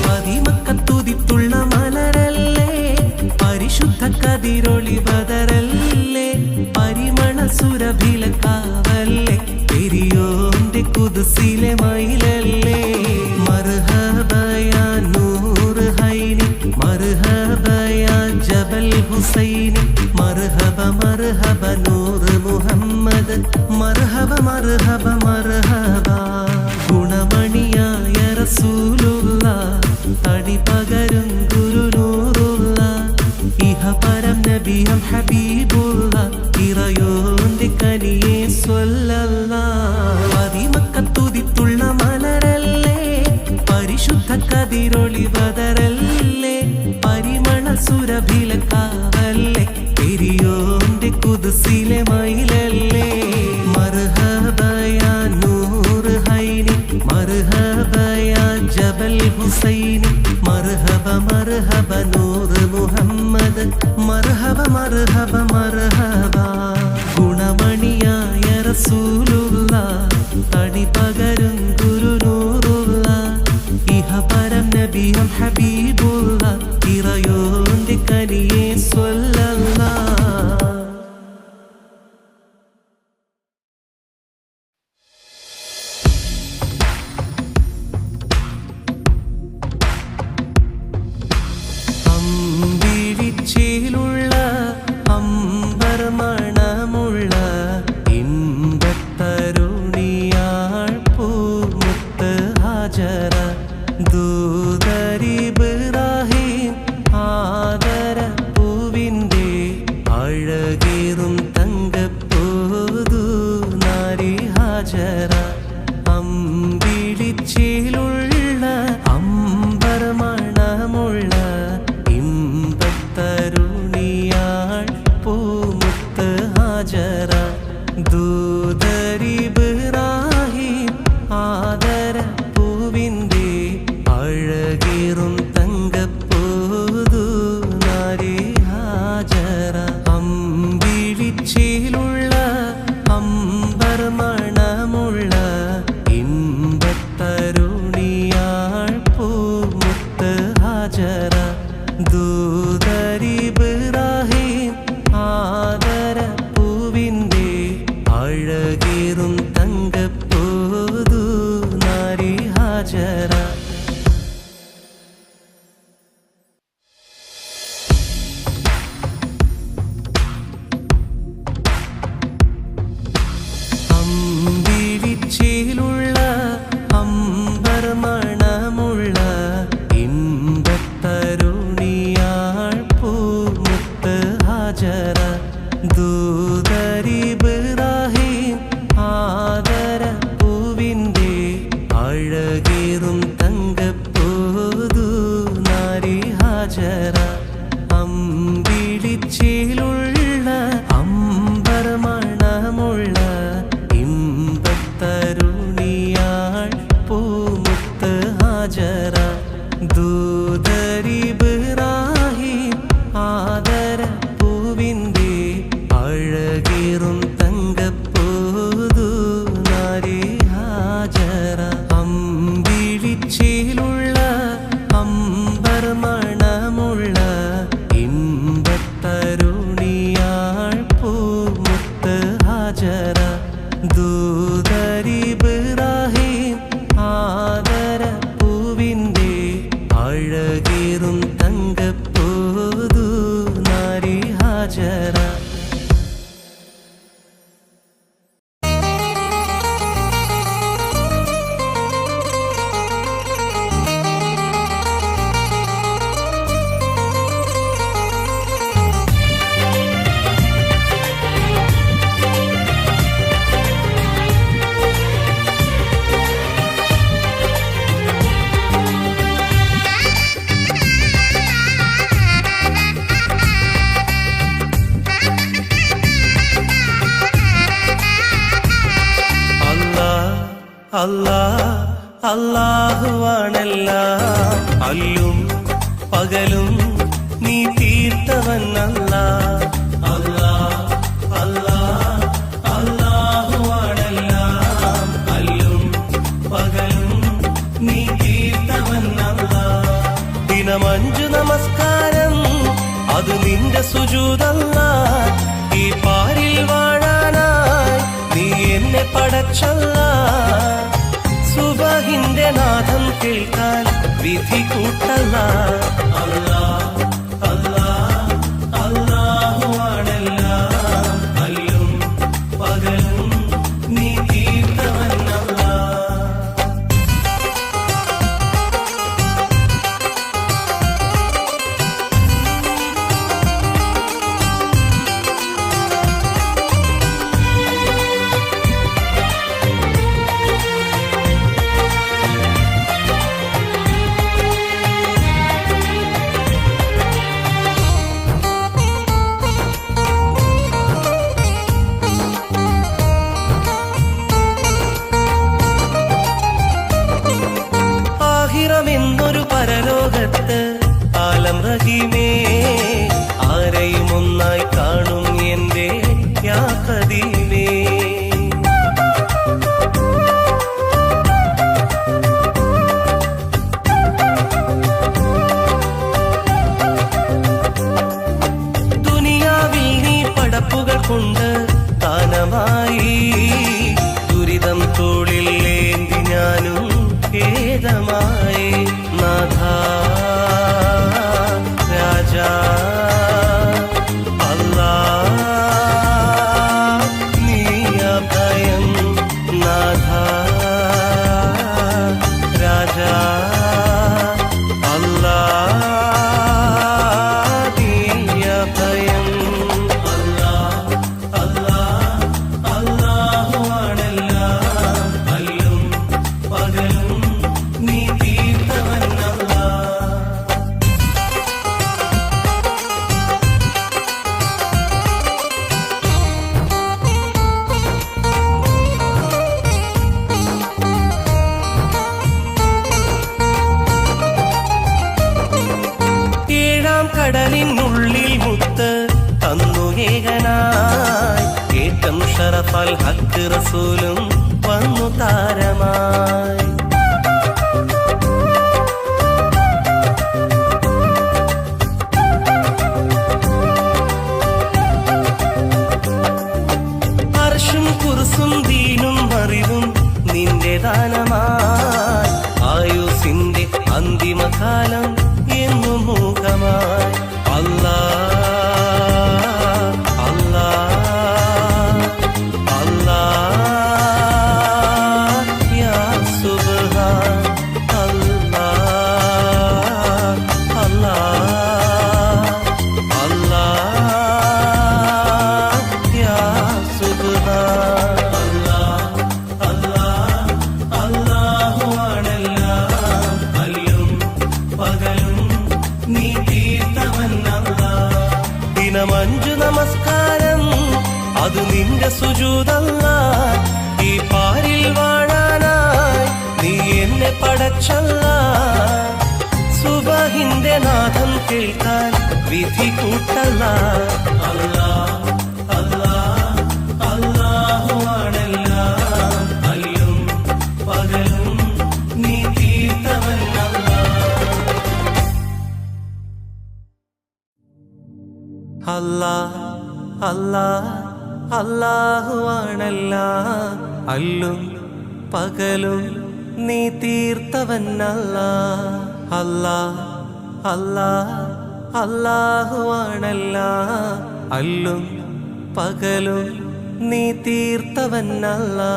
മദിമക്കത്തുദിത്തുള്ള മലരല്ലേ പരിശുദ്ധ കതിരൊളി ബദറല്ലേ പരിമള സുരഭിലക്കാവല്ലേ പെരിയോന്റെ കുദ്സിലെ മയിലല്ലേ മർഹബയാ നൂർ ഹൈനി മർഹബയാ ജബൽ ഹുസൈനി മർഹബ മർഹബ നൂർ മുഹമ്മദ് മർഹബ മർഹബ മർഹബ ഗുണമണിയായ റസൂലുള്ള തടി പകരും ഗുരുനൂറുള്ള ഇഹപരം നബിയും ഹബീബുള്ള ഇറയോന്റെ കനിയെ സ്വല്ലല്ലാഹ് മദിമക്കത്തുദിത്തുള്ള മലരല്ലേ പരിശുദ്ധ കതിരൊളി ബദറല്ലേ പരിമള സുരഭിലക്കാവല്ലേ പെരിയോന്റെ കുദ്സിലെ മയിലല്ലേ മർഹബയാ നൂർ ഹൈനി മർഹബയാ ജബൽ ഹുസൈനി മർഹബ മർഹബ നൂർ മുഹമ്മദ് മർഹബ മർഹബ മർഹബ ഗുണമണിയായ റസൂലുള്ള തടി പകരും ഗുരുനൂറുള്ള ഇഹപരം നബിയും ഹബീബുള്ള ഇറയോന്റെ കനിയെ സ്വല്ലല്ലാഹ് അമ്പിളിച്ചേലുള്ള അമ്പർ മണമുള്ള ഇമ്പത്തരുണിയാൾ പൂമുത്ത് ഹാജറ ദൂതരിബ്രാഹിം ആദര പൂവിൻ്റെ അഴകേറും തങ്കപ്പൂതു നാരി ഹാജറ അമ്പിളിച്ചേലുള്ള അമ്പർ മണമുള്ള ഇമ്പത്തരുണിയാൾ പൂമുത്ത് ഹാജറ ദൂതരിബ്രാഹിം ആദര പൂവിൻ്റെ അഴകേറും തങ്കപ്പൂതു നാരി ഹാജറ അമ്പിളിച്ചേലുള്ള അമ്പർ മണമുള്ള ഇമ്പത്തരുണിയാൾ പൂമുത്ത് ഹാജറ ദൂതരിബ്രാഹിം ആദര പൂവിൻ്റെ അഴകേറും തങ്കപ്പൂതു നാരി ഹാജറ അമ്പിളിച്ചേലുള്ള അമ്പർ മണമുള്ള ഇമ്പത്തരുണിയാൾ പൂമുത്ത് ഹാജറ ദൂതരിബ്രാഹിം ആദര പൂവിൻ്റെ അഴകേറും തങ്കപ്പൂതു നാരി ഹാജറ അമ്പിളിച്ചേലുള്ള അമ്പർ മണമുള്ള ഇമ്പത്തരുണിയാൾ പൂമുത്ത് ഹാജറ ദൂതരിബ്രാഹിം ആദര പൂവിൻ്റെ അഴകേറും തങ്കപ്പൂതു നാരി ഹാജറ അമ്പിളിച്ചേലുള്ള അമ്പർ മണമുള്ള ഇമ്പത്തരുണി മാജറ. അല്ലാഹുവാണെല്ലാം അല്ലും പകലും നീ തീർത്തവൻ അല്ലാഹ്. അല്ലാഹുവാണെല്ലാം അല്ലും പകലും നീ തീർത്തവൻ അല്ലാഹ്. ദിനം 5 നമസ്കാരം അത് നിന്റെ സുജൂദല്ലാഹ്. ഈ പാരിൽ വാഴാനായി നീ എന്നെ പടച്ചല്ലാഹ്. സുബഹിന്റെ നാദം കേൾക്കാൻ വിധി കൂട്ടല്ല. അല്ലാഹ് അല്ലാഹ് അല്ലാഹുവാണെല്ലാം അല്ലും പകലും നീ തീർത്തവൻ അല്ലാഹ്. എന്നൊരു പരലോകത്ത് ആലം റഹീമേ ആരെയും ഒന്നായി കാണും എന്റെ യാ ഖദീമേ. ദുനിയാവിൽ നീ പടപ്പുകൾ കൊണ്ട് ദാനമായി ദുരിതം തോളിൽ ഏന്തി ഞാനും ഖേദമായി. നാഥാ രാജാ അല്ലാഹ് നീ അഭയം. നാഥാ രാജാ അല്ലാഹ് നീ അഭയം. അല്ലാഹ് അല്ലാഹ് അല്ലാഹുവാണെല്ലാം അല്ലും പകലും നീ തീർത്തവൻ അല്ലാഹ്. ഏഴാം കടലിനുള്ളിൽ മുത്ത് തന്നു ഏകനായി ഏറ്റം ഷറഫൽ ഹക്ക് റസൂലും വന്നു താരമായി. അർശും കുർസും ദീനും അറിവും നിന്റെ ദാനമായി. ആയുസിന്റെ അന്തിമകാലം എന്നു മൂകമായി. അല്ലാഹ് അല്ലാഹ് അല്ലാഹ് യാ സുബ്ഹാൻ. അല്ലാഹ് അല്ലാഹ് അല്ലാഹ് യാ സുബ്ഹാൻ. അല്ലാഹ് അല്ലാഹ് അല്ലാഹുവാണെല്ലാം അല്ലും പകലും നീ തീർത്തവൻ അല്ലാഹ്. ദിനം 5 നമസ്കാരം അത് നിന്റെ സുജൂദല്ലാഹ്. ഈ പാരിൽ വാഴാനായി നീ എന്നെ പടച്ചല്ലാഹ്. സുബഹിന്റെ നാദം കേൾക്കാൻ വിധി കൂട്ടല്ല. അല്ലാഹ് അല്ലാഹ് അല്ലാഹുവാണെല്ലാം അല്ലും പകലും നീ തീർത്തവൻ അല്ലാഹ്. അല്ലാഹ് അല്ലാഹ് അല്ലാഹുവാണെല്ലാം അല്ലും പകലും നീ തീർത്തവൻ അല്ലാഹ്. അല്ലാഹ് അല്ലാഹ് അല്ലാഹുവാണെല്ലാം അല്ലും പകലും നീ തീർത്തവനല്ലാ.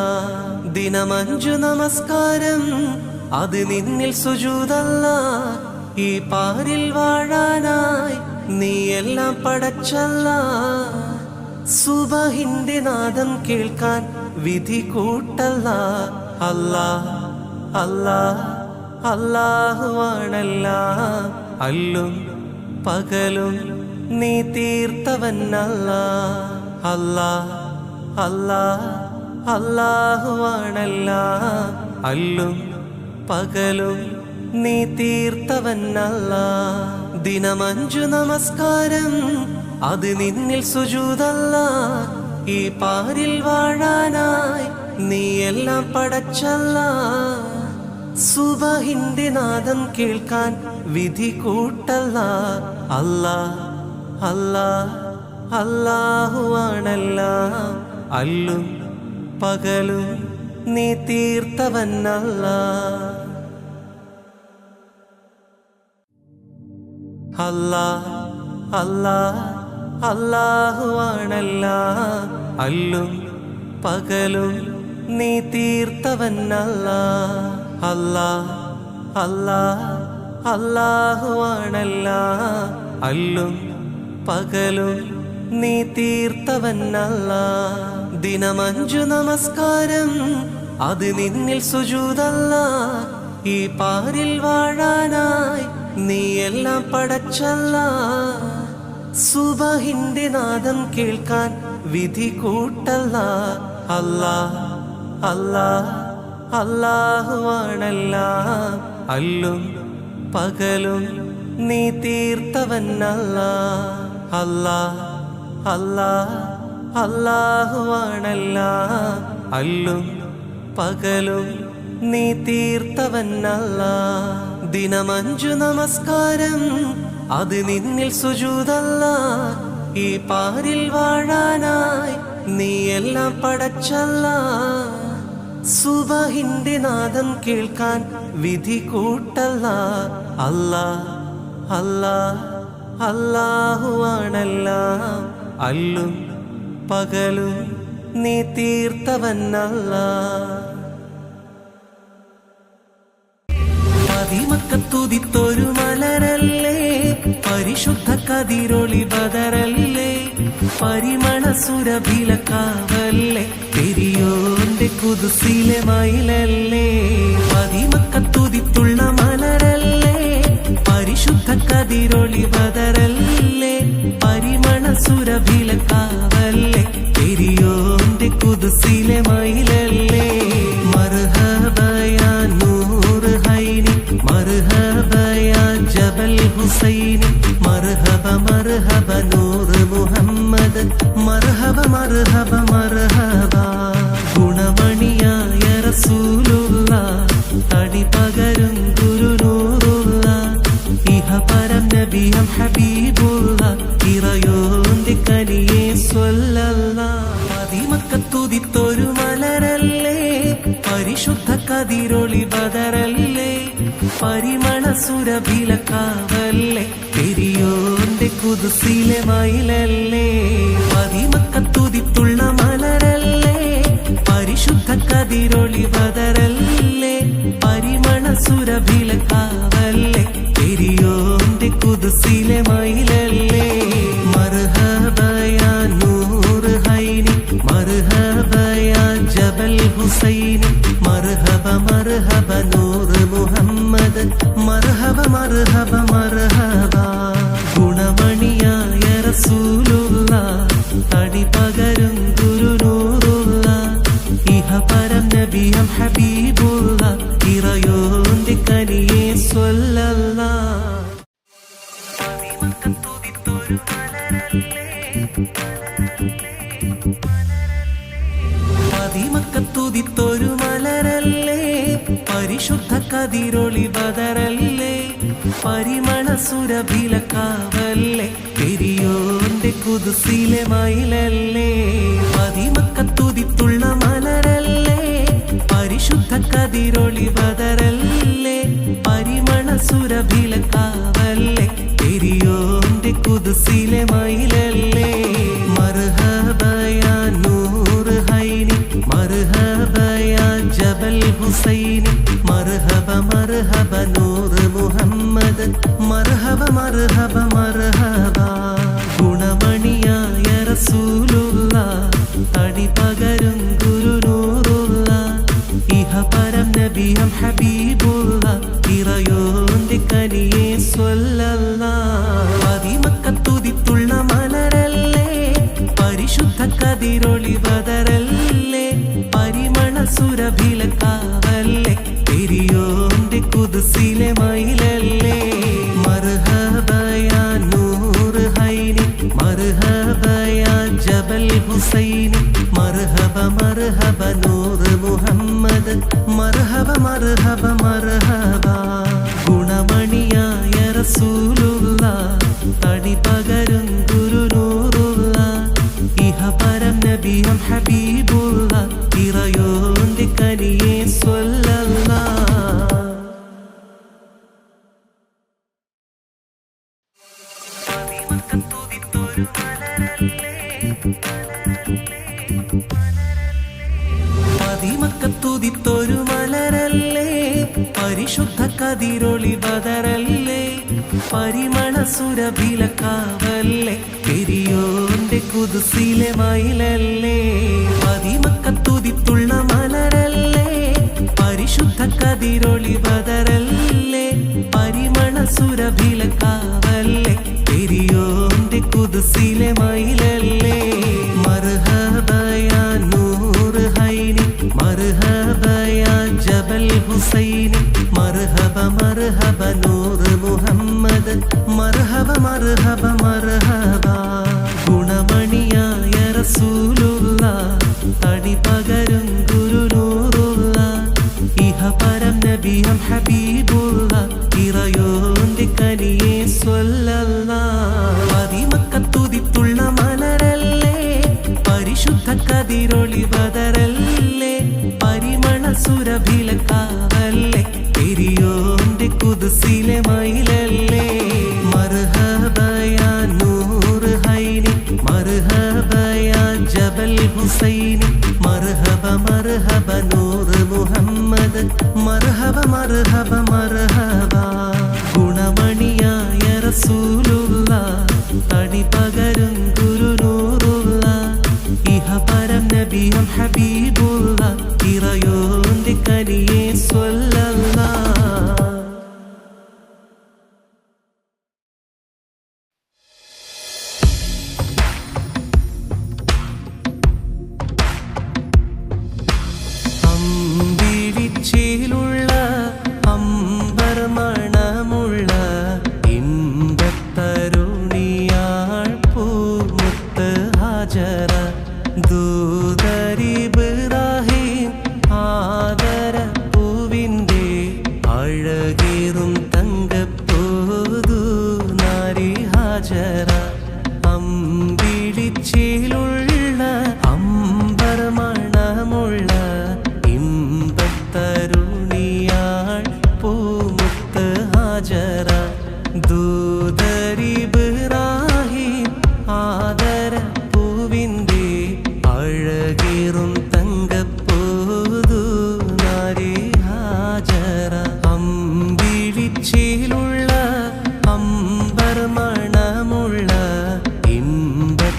ദിനമഞ്ചു നമസ്കാരം അത് നിന്നിൽ സുജൂദല്ലാ. ഈ പാരിൽ വാഴാനായി നീ എല്ലാം പടച്ചല്ലാ. സുബഹിന്റെ നാദം കേൾക്കാൻ വിധി കൂട്ടല്ലാ. അല്ലാ അല്ലാ അല്ലാഹുവാണെല്ലാം. അല്ലും പകലും നീ തീർത്തവനല്ലാ. അല്ലാ അല്ലാ അല്ലാഹുവാണെല്ലാം. അല്ലും പകലും നീ തീർത്തവനല്ലാ. ദിനമഞ്ചു നമസ്കാരം അത് നിന്നിൽ സുജൂദല്ലാ. ഈ പാരിൽ വാഴാനായി നീ എല്ലാം പടച്ചല്ലാ. സുബഹിന്റെ നാദം കേൾക്കാൻ വിധി കൂട്ടല്ലാ. അല്ലാ അല്ലാ അല്ലാഹുവാണെല്ലാം. അല്ലും പകലും നീ തീർത്തവനല്ലാ. അല്ലാ അല്ലാ അല്ലാഹുവാണെല്ലാം. അല്ലും പകലും നീ തീർത്തവനല്ലാ. അല്ലാ അല്ലാ അല്ലാഹുവാണെല്ലാം. അല്ലും പകലും നീ തീർത്തവനല്ലാ. ദിനമഞ്ചു നമസ്കാരം അത് നിന്നിൽ സുജൂദല്ലാ. ഈ പാരിൽ വാഴാനായി നീ എല്ലാം പടച്ചല്ലാ. സുബഹിന്റെ നാദം കേൾക്കാൻ വിധി കൂട്ടല്ലാ. അല്ലാ അല്ലാ അല്ലാഹുവാണെല്ലാം. അല്ലും പകലും നീ തീർത്തവനല്ലാ. അല്ലാ അല്ലാ അല്ലാഹുവാണെല്ലാം. അല്ലും പകലും നീ തീർത്തവനല്ലാ. ദിനമഞ്ചു നമസ്കാരം അത് നിന്നിൽ സുജൂദല്ലാ. ഈ പാരിൽ വാഴാനായി നീ എല്ലാം പടച്ചല്ലാ. സുബഹിന്റെ നാദം കേൾക്കാൻ വിധി കൂട്ടല്ലാ. അല്ലാ അല്ലാ അല്ലാഹുവാണെല്ലാം. അല്ലും പകലും നീ തീർത്തവനല്ലാ. മക്കത്തുദിത്തൊരു മലരല്ലേ, പരിശുദ്ധ കതിരൊളി ബദറല്ലേ, പരിമള സുരഭിലക്കാവല്ലേ, പെരിയോന്റെ കുതുസിലെ മയിലല്ലേ. മക്കത്തുദിത്തുള്ള മലരല്ലേ, പരിശുദ്ധ കതിരൊളി ബദറല്ലേ, പരിമള സുരഭിലക്കാവല്ലേ, പെരിയോന്റെ കുതുസിലെ മയിലല്ലേ. മർഹബയാ നൂർ ഹൈനി, മർഹബയാ ജബൽ ഹുസൈനി, മർഹബ മർഹബ നൂർ മുഹമ്മദ്, മർഹബ മർഹബ മർഹബ. ഗുണമണിയായ റസൂലുള്ള, തടി പകരും ഗുരുനൂറുള്ള, ഇഹ പരം നബിയം ഹബീബുള്ള, ഇറയോന്റെ കനിയെ സ്വല്ലല്ലാഹ്. മക്കത്തുദിത്തൊരു മലരല്ലേ, പരിശുദ്ധ കതിരൊളി ബദറല്ലേ, പരിമള സുരഭിലക്കാവല്ലേ, പെരിയോന്റെ കുതുസിലെ മയിലല്ലേ. മക്കത്തുദിത്തുള്ള മലരല്ലേ, പരിശുദ്ധ കതിരൊളി ബദറല്ലേ, പരിമള സുരഭിലക്കാവല്ലേ, പെരിയോന്റെ കുതുസിലെ മയിലല്ലേ. മർഹബയാ നൂർ ഹൈനി, മർഹബയാ ജബൽ ഹുസൈനി, മർഹബ മർഹബ നൂർ മുഹമ്മദ്, മർഹബ മർഹബ മർഹബ. ഗുണമണിയായ റസൂലുള്ള, തടി പകരും ഗുരുനൂറുള്ള, ഇഹ പരം നബിയം ഹബീബുള്ള, ഇറയോന്റെ കനിയെ സ്വല്ലല്ലാഹ്. മക്കത്തുദിത്തൊരു മലരല്ലേ, പരിശുദ്ധ കതിരൊളി ബദറല്ലേ, പരിമള സുരഭിലക്കാവല്ലേ, പെരിയോന്റെ കുതുസിലെ മയിലല്ലേ. മക്കത്തുദിത്തുള്ള മലരല്ലേ, പരിശുദ്ധ കതിരൊളി ബദറല്ലേ, പരിമള സുരഭിലക്കാവല്ലേ, പെരിയോന്റെ കുതുസിലെ മയിലല്ലേ. ഹുസൈനി മർഹബ മർഹബ നൂറ് മുഹമ്മദ് മർഹബ മർഹബ മർഹബ ഗുണമണിയായ റസൂലുള്ള തടി പകരും ഗുരുനൂറുള്ള ഇഹപരം നബിയം ഹബീബുള്ള ഇറയോന്റെ കനിയെ സ്വല്ലല്ലാഹ് പതിമക്കത്തുതിത്തുള്ള മലരല്ലേ പരിശുദ്ധ കതിരൊളി ബദറല്ലേ പരിമണ സുരഭിലക്കാവല്ലേ പെരിയോന്റെ കുദ്സിലെ മയിലല്ലേ മർഹബയാ നൂറ് ഹൈനി മർഹബയാ ജബൽ ഹുസൈനി മർഹബ മർഹബ നൂറ് മുഹമ്മദ് മർഹബ മർഹബ മർഹബ ഗുണമണിയായ റസൂലുള്ള തടി പകരും ഗുരുനൂറുള്ള ഇഹപരം നബിയം ഹബീബുള്ള ഇറയോന്റെ കനിയെ സ്വല്ലല്ലാഹ് പതിമക്കത്തുതിത്തൊരു മലരല്ലേ പരിശുദ്ധ കതിരൊളി ബദറല്ലേ പരിമണ സുരഭിലക്കാവല്ലേ പെരിയോന്റെ കുദ്സിലെ മയിലല്ലേ പതിമക്കത്തുതിത്തുള്ള മലരല്ലേ പരിശുദ്ധ കതിരൊളി ബദറല്ലേ പരിമണ സുരഭിലക്കാവല്ലേ പെരിയോന്റെ കുദ്സിലെ മയിലല്ലേ മർഹബയാ നൂറ് ഹൈനി മർഹബയാ ജബൽ ഹുസൈനി മർഹബ മർഹബ നൂറ് മുഹമ്മദ് മർഹബ മർഹബ മർഹബ ഗുണമണിയായ റസൂലുള്ള തടി പകരും ഗുരുനൂറുള്ള ഇഹപരം നബിയം ഹബീബുള്ള ഇറയോന്റെ കനിയെ സ്വല്ലല്ലാഹ് പതിമക്കത്തുതിത്തുള്ള മലരല്ലേ പരിശുദ്ധ കതിരൊളി ബദറല്ലേ പരിമണ സുരഭിലക്കാവല്ലേ പെരിയോന്റെ കുദ്സിലെ മയിലല്ലേ മർഹബയാ നൂറ് ഹൈനി മർഹബയാ ജബൽ ഹുസൈനി മർഹബ മർഹബ നൂറ് മുഹമ്മദ് മർഹബ മർഹബ മർഹബ ഗുണമണിയായ റസൂലുള്ള തടി പകരും ഗുരുനൂറുള്ള ഇഹപരം നബിയം ഹബീബുള്ള ഇറയോന്റെ കനിയെ സ്വല്ലല്ലാഹ് അമ്പിളിച്ചേലുള്ള അമ്പർ മണമുള്ള ഇമ്പത്തരുണിയാൾ പൂമുത്ത് ഹാജറ ദൂതരിബ്രാഹിം ആദര പൂവിൻ്റെ അഴകേറും തങ്കപ്പോതു നാരി ഹാജറ അമ്പിളിച്ചേലുള്ള അമ്പർ മണമുള്ള ഇമ്പത്തരുണിയാൾ പൂമുത്ത് ഹാജറ ദൂതരിബ്രാഹിം ആദര പൂവിൻ്റെ അഴകേറും തങ്കപ്പോതു നാരി ഹാജറ അമ്പിളിച്ചേലുള്ള അമ്പർ മണമുള്ള ഇമ്പത്തരുണിയാൾ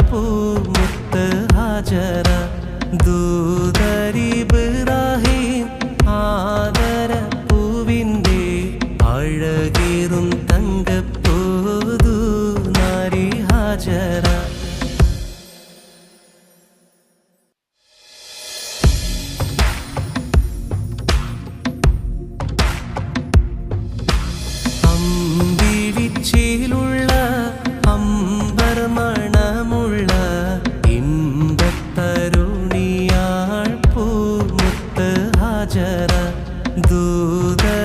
പൂമുത്ത് ഹാജറ ദൂതരിബ്രാഹിം ആദര പൂവിൻ്റെ അഴകേറും തങ്കപ്പോതു നാരി ഹാജറ അമ്പിളിച്ചേലുള്ള അമ്പർ മണമുള്ള ഇമ്പത്തരുണിയാൾ പൂമുത്ത് ഹാജറ ദൂതരിബ്രാഹിം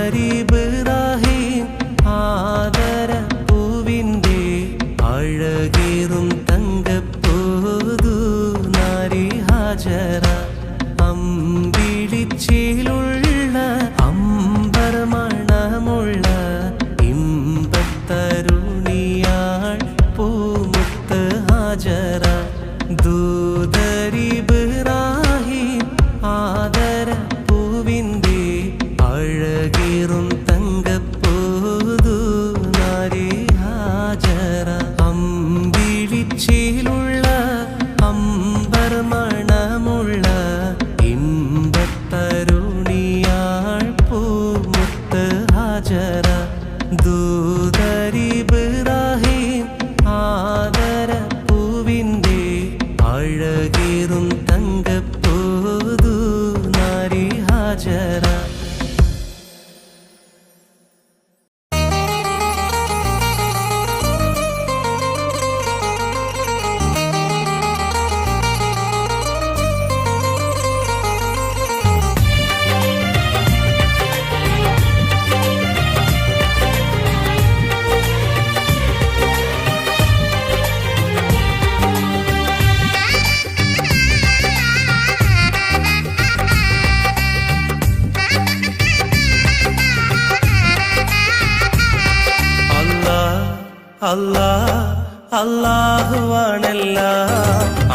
ആദര പൂവിൻ്റെ അഴകേറും തങ്കപ്പോതു നാരി ഹാജറ അമ്പിളിച്ചേലുള്ള അമ്പർ മണമുള്ള ഇമ്പത്തരുണിയാൾ പൂമുത്ത് ഹാജറ ദൂതരിബ്രാഹിം ആ അല്ലാഹുവാണെല്ലാം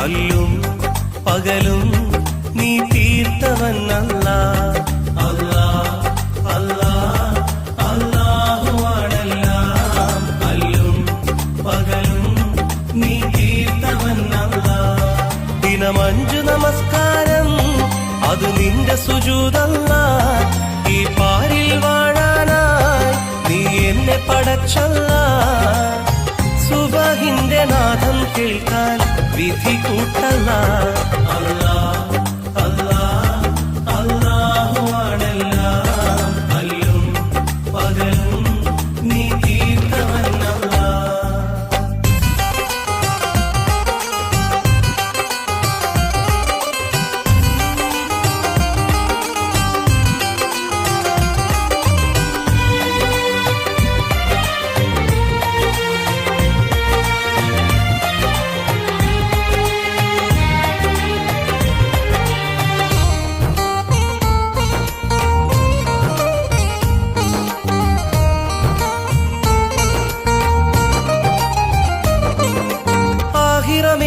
അല്ലും പകലും നീ തീർത്തവൻ അല്ലാഹ് അല്ലാഹുവാണെല്ലാം അല്ലും പകലും നീ തീർത്തവൻ അല്ലാഹ് ദിനം 5 നമസ്കാരം അത് നിന്റെ സുജൂദല്ലാഹ് ഈ പാരിൽ വാഴാനായി നീ എന്നെ പടച്ചല്ലാഹ് സുബഹിന്റെ നാദം കേൾക്കാൻ വിധി കൂട്ടല്ലാഹ് അല്ലാഹുവാണെല്ലാം അല്ലും പകലും നീ തീർത്തവൻ അല്ലാഹ്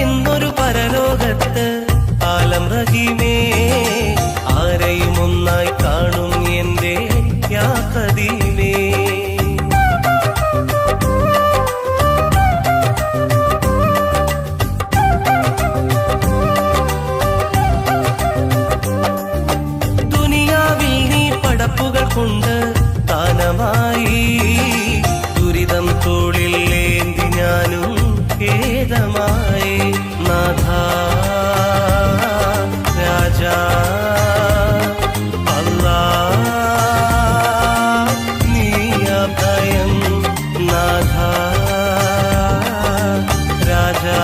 എന്നൊരു പരലോകത്ത് ആലം റഹീമേ ആരെയും ഒന്നായി കാണും എന്റെ യാ ഖദീമേ ദുനിയാവിൽ നീ പടപ്പുകൾ കൊണ്ട് ദാനമായി ദുരിതം തോളിൽ ഏന്തി ഞാനും ഖേദമായി നാഥാ രാജാ അല്ലാഹ് നീ അഭയം നാഥാ രാജാ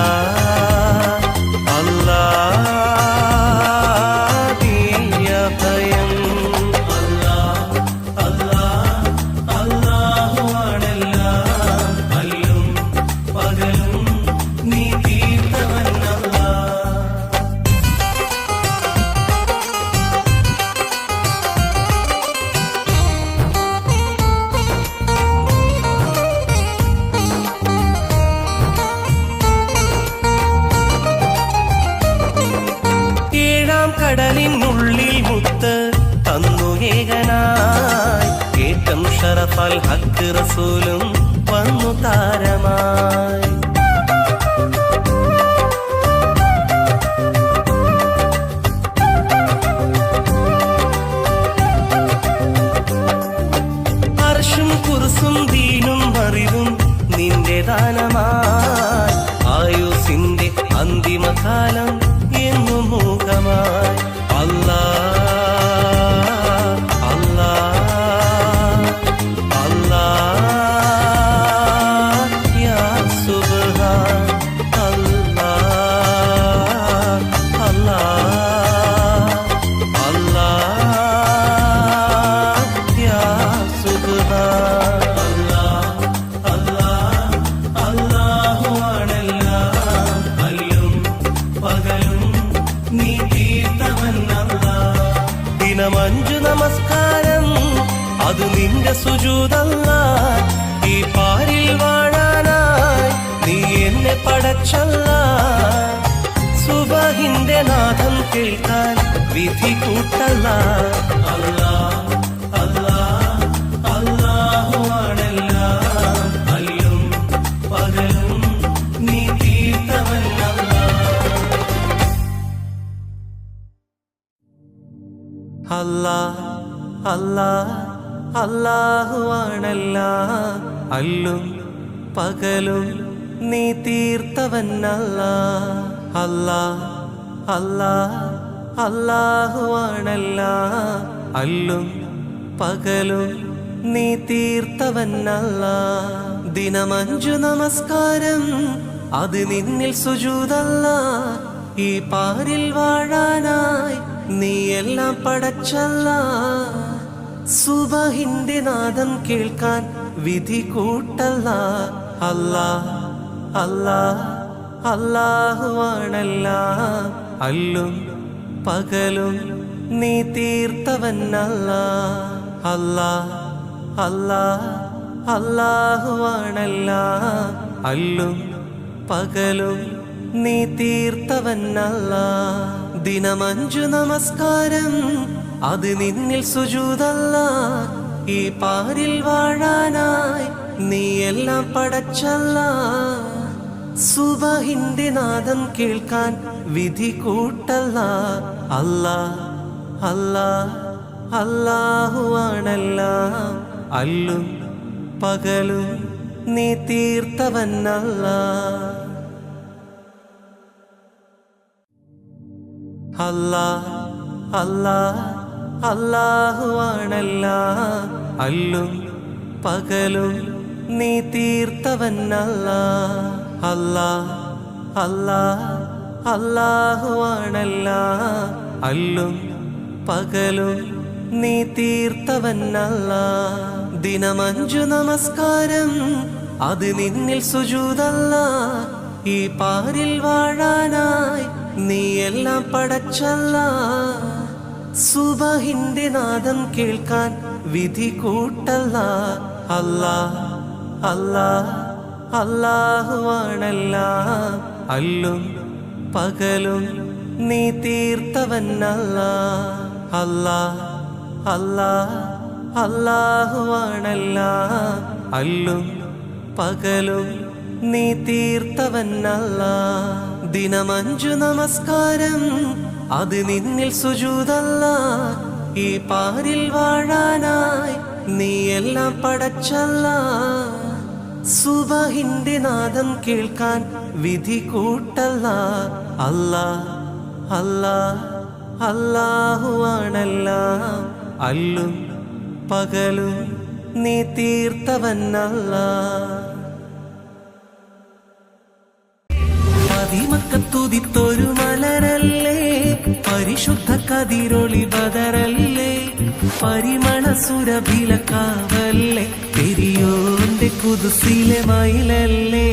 അല്ലാഹ് നീ അഭയം അല്ലാഹുവാണെല്ലാം അല്ലും പകലും നീ തീർത്തവൻ അല്ലാഹ് ഏഴാം കടലിനുള്ളിൽ മുത്ത് തന്നു ഏകനായി ഏറ്റം ഷറഫൽ ഹക്ക് റസൂലും വന്നു താരമായി അർശും കുർസും ദീനും അറിവും നിന്റെ ദാനമായി ആയുസിന്റെ അന്തിമകാലം എന്നും മൂകമായി അല്ലാഹ് അല്ലാഹ് അല്ലാഹ് യാ സുബ്ഹാൻ അല്ലാഹ് അല്ലാഹ് അല്ലാഹ് യാ സുബ്ഹാൻ അല്ലാഹുവാണെല്ലാം അല്ലും പകലും നീ തീർത്തവൻ അല്ലാഹ് ദിനം 5 നമസ്കാരം അത് നിന്റെ സുജൂദല്ലാഹ് ഈ പാരിൽ വാഴാനായി നീ എന്നെ പടച്ചല്ലാഹ് സുബഹിന്റെ നാദം കേൾക്കാൻ വിധി കൂട്ടല്ലാഹ് അല്ലാഹുവാണെല്ലാം അല്ലും പകലും നീ തീർത്തവൻ അല്ലാഹ് അല്ലാഹുവാണെല്ലാം അല്ലും പകലും നീ തീർത്തവൻ അല്ലാഹ് അല്ലാഹുവാണെല്ലാം അല്ലും പകലും നീ തീർത്തവൻ അല്ലാഹ് ദിനം 5 നമസ്കാരം അത് നിന്നിൽ സുജൂദല്ലാഹ് ഈ പാരിൽ വാഴാനായി നീ എല്ലാം പടച്ചല്ലാഹ് സുബഹിന്റെ നാദം കേൾക്കാൻ വിധി കൂട്ടല്ലാഹ് അല്ലാഹ് അല്ലാഹുവാണെല്ലാം അല്ലും പകലും നീ തീർത്തവൻ അല്ലാഹ് അല്ലാഹുവാണെല്ലാം അല്ലും പകലും നീ തീർത്തവനല്ല. ദിനമഞ്ചു നമസ്കാരം അത് നിന്നിൽ സുജൂദല്ല. ഈ പാരിൽ വാഴാനായി നീ എല്ലാം പടച്ചല്ല. സുബഹിന്റെ നാദം കേൾക്കാൻ വിധി കൂട്ടല്ല. അല്ലാ അല്ലാ അല്ലാഹുവാണെല്ലാം. അല്ലും പകലും നീ തീർത്തവനല്ല. അല്ലാ അല്ലാ അല്ലാഹുവാണെല്ലാം. അല്ലും പകലും നീ തീർത്തവനല്ല. അല്ലാ അല്ലാ അല്ലാഹുവാണെല്ലാം. അല്ലും പകലും നീ തീർത്തവനല്ല. ദിനമഞ്ചു നമസ്കാരം അത് നിന്നിൽ സുജൂദല്ല. ഈ പാരിൽ വാഴാനായി നീ എല്ലാം പടച്ചല്ല. സുബഹിന്റെ നാദം കേൾക്കാൻ വിധി കൂട്ടല്ല. അല്ലാ അല്ലാ അല്ലാഹുവാണെല്ലാം. അല്ലും പകലും നീ തീർത്തവനല്ല. അല്ലാ അല്ലാ അല്ലാഹുവാണെല്ലാം. അല്ലും പകലും നീ തീർത്തവനല്ല. ദിനമഞ്ചു നമസ്കാരം അത് നിന്നിൽ സുജൂദല്ല. ഈ പാരിൽ വാഴാനായി നീ എല്ലാം പടച്ചല്ല. സുബഹിന്റെ നാദം കേൾക്കാൻ വിധി കൂട്ടല്ല. അല്ലാ അല്ലാ അല്ലാഹുവാണെല്ലാം. അല്ലും പകലും നീ തീർത്തവനല്ല. മക്കത്തുതിത്തൊരു മലരല്ലേ, പരിശുദ്ധ കതിരൊളി ബദറല്ലേ, പരിമണ സുരഭിലക്കാവല്ലേ, പെരിയോന്റെ കുതുസിലെ മയിലല്ലേ.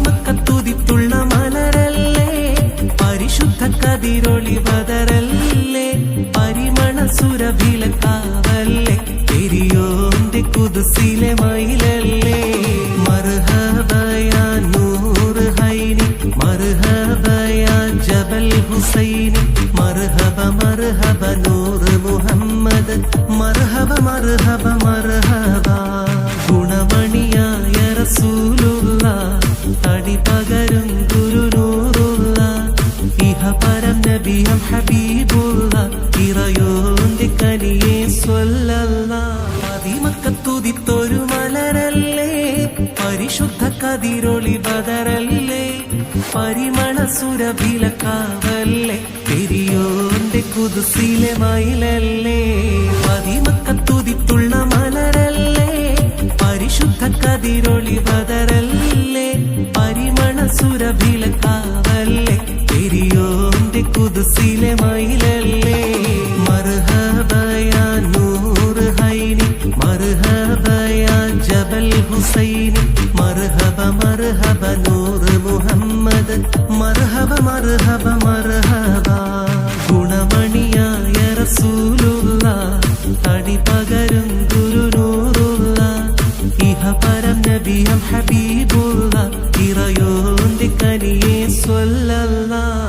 മക്കത്തുതിത്തുള്ള മലരല്ലേ, പരിശുദ്ധ കതിരൊളി ബദറല്ലേ, പരിമണ സുരഭിലക്കാവല്ലേ, പെരിയോന്റെ കുതുസിലെ മയിലല്ലേ. മർഹബയാ നൂറ് ഹൈനി, മർഹബയാ ജബൽ ഹുസൈനി, മർഹബ മർഹബ നൂറ് മുഹമ്മദ്, മർഹബ മർഹബ മർഹബ. ഗുണമണിയായ റസൂലുള്ള, തടി പകരും ഗുരുനൂറുള്ള, ഇഹ പരം നബിയം ഹബീബുള്ള, ഇറയോന്റെ കനിയെ സ്വല്ലല്ലാഹ്. മക്കത്തുതിത്തൊരു മലരല്ലേ, പരിശുദ്ധ കതിരൊളി ബദറല്ലേ, പരിമണ സുരഭിലക്കാവല്ലേ, പെരിയോന്റെ കുതുസിലെ മയിലല്ലേ. മക്കത്തുതിത്തുള്ള മലരല്ലേ, പരിശുദ്ധ കതിരൊളി ബദറല്ലേ, പരിമണ സുരഭിലക്കാവല്ലേ, പെരിയോന്റെ കുതുസിലെ മയിലല്ലേ. മർഹബയാ നൂറ് ഹൈനി, മർഹബയാ ജബൽ ഹുസൈനി, മർഹബ മർഹബ നൂറ് മുഹമ്മദ്, മർഹബ മർഹബ മർഹബ. ഗുണമണിയായ റസൂലുള്ള, തടി പകരും ഗുരുനൂറുള്ള, ഇഹ പരം നബിയം ഹബീബുള്ള, ഇറയോന്റെ കനിയെ സ്വല്ലല്ലാഹ്.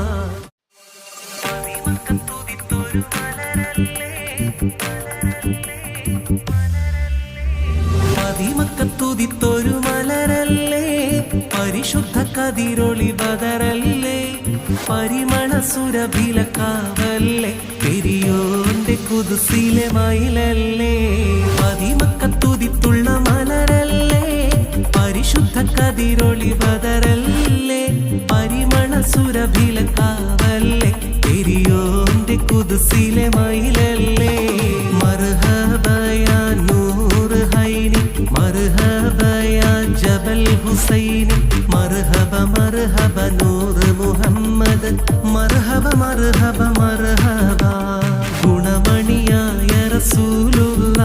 മക്കത്തുതിത്തൊരു മലരല്ലേ, പരിശുദ്ധ കതിരൊളി ബദറല്ലേ, പരിമണ സുരഭിലക്കാവല്ലേ, പെരിയോന്റെ കുതുസിലെ മയിലല്ലേ. മക്കത്തുതിത്തുള്ള മലരല്ലേ, പരിശുദ്ധ കതിരൊളി ബദറല്ലേ, പരിമണ സുരഭിലക്കാവല്ലേ, പെരിയോന്റെ കുതുസിലെ മയിലല്ലേ. മർഹബയാ നൂറ് ഹൈനി, മർഹബയാ ജബൽ ഹുസൈനി, മർഹബ മർഹബ നൂറ് മുഹമ്മദ്, മർഹബ മർഹബ മർഹബ. ഗുണമണിയായ റസൂലുള്ള,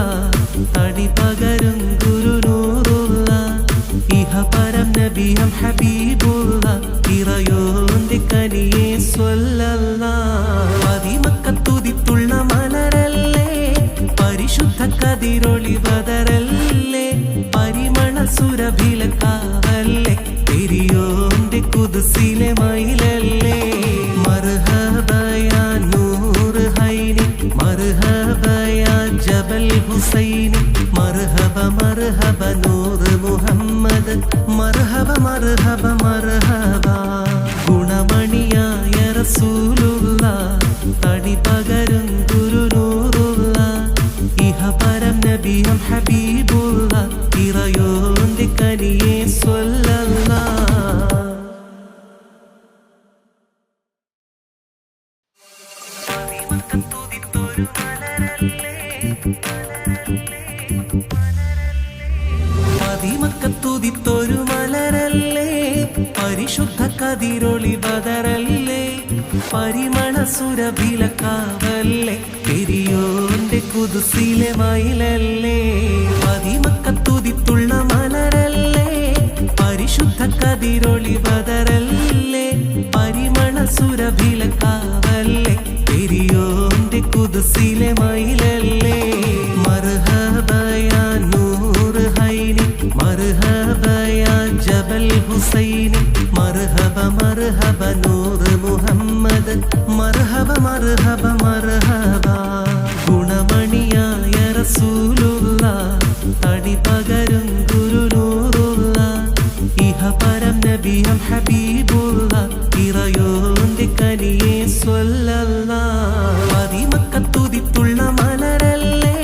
തടി പകരും ഗുരുനൂറുള്ള, ഇഹ പരം നബിയം ഹബീബുള്ള, ഇറയോന്റെ കനിയെ സ്വല്ലല്ലാഹ്. മക്കത്തുതിത്തുള്ള മലരല്ലേ, പരിശുദ്ധ കതിരൊളി ബദറല്ലേ, പരിമണ സുരഭിലക്കാവല്ലേ പെരിയോന്റെ കുദ്സിലെ മയിലല്ലേ മർഹബയാ നൂറ് ഹൈനി മർഹബയാ ജബൽ ഹുസൈനി മർഹബ മർഹബ നൂറ് മുഹമ്മദ് മർഹബ മർഹബ മർഹബ ഗുണമണിയായ റസൂലുള്ള തടി പകരും ഗുരുനൂറുള്ള ഇഹപരം നബിയും ഹബീബുള്ള ഇറയോന്റെ കനിയെ സ്വല്ലല്ലാഹ് മദിമക്കത്തുതിത്തൊരു മലരല്ലേ പരിശുദ്ധ കതിരൊളി ബദറല്ലേ പരിമള സുരഭിലക്കാവല്ലേ പെരിയോന്റെ കുദ്സിലെ മയിലല്ലേ മദിമക്കത്തുതിത്തുള്ള മലരല്ലേ പരിശുദ്ധ കതിരൊളി ബദറല്ലേ പരിമള സുരഭിലക്കാവല്ലേ പെരിയോന്റെ കുദ്സിലെ മയിലല്ലേ മർഹബയാ നൂറ് ഹൈനി മർഹബയാ ജബൽ ഹുസൈനി മർഹബ മർഹബ നൂറ് മുഹമ്മദ് മർഹബ മർഹബ മർഹബ ഗുണമണിയായ റസൂലുള്ള തടി പകരും ഗുരുനൂറുള്ള ഇഹപരം നബിയും ഹബീബുള്ള ഇറയോന്റെ കനിയെ സ്വല്ലല്ലാഹ് മദിമക്കത്തുതിത്തുള്ള മലരല്ലേ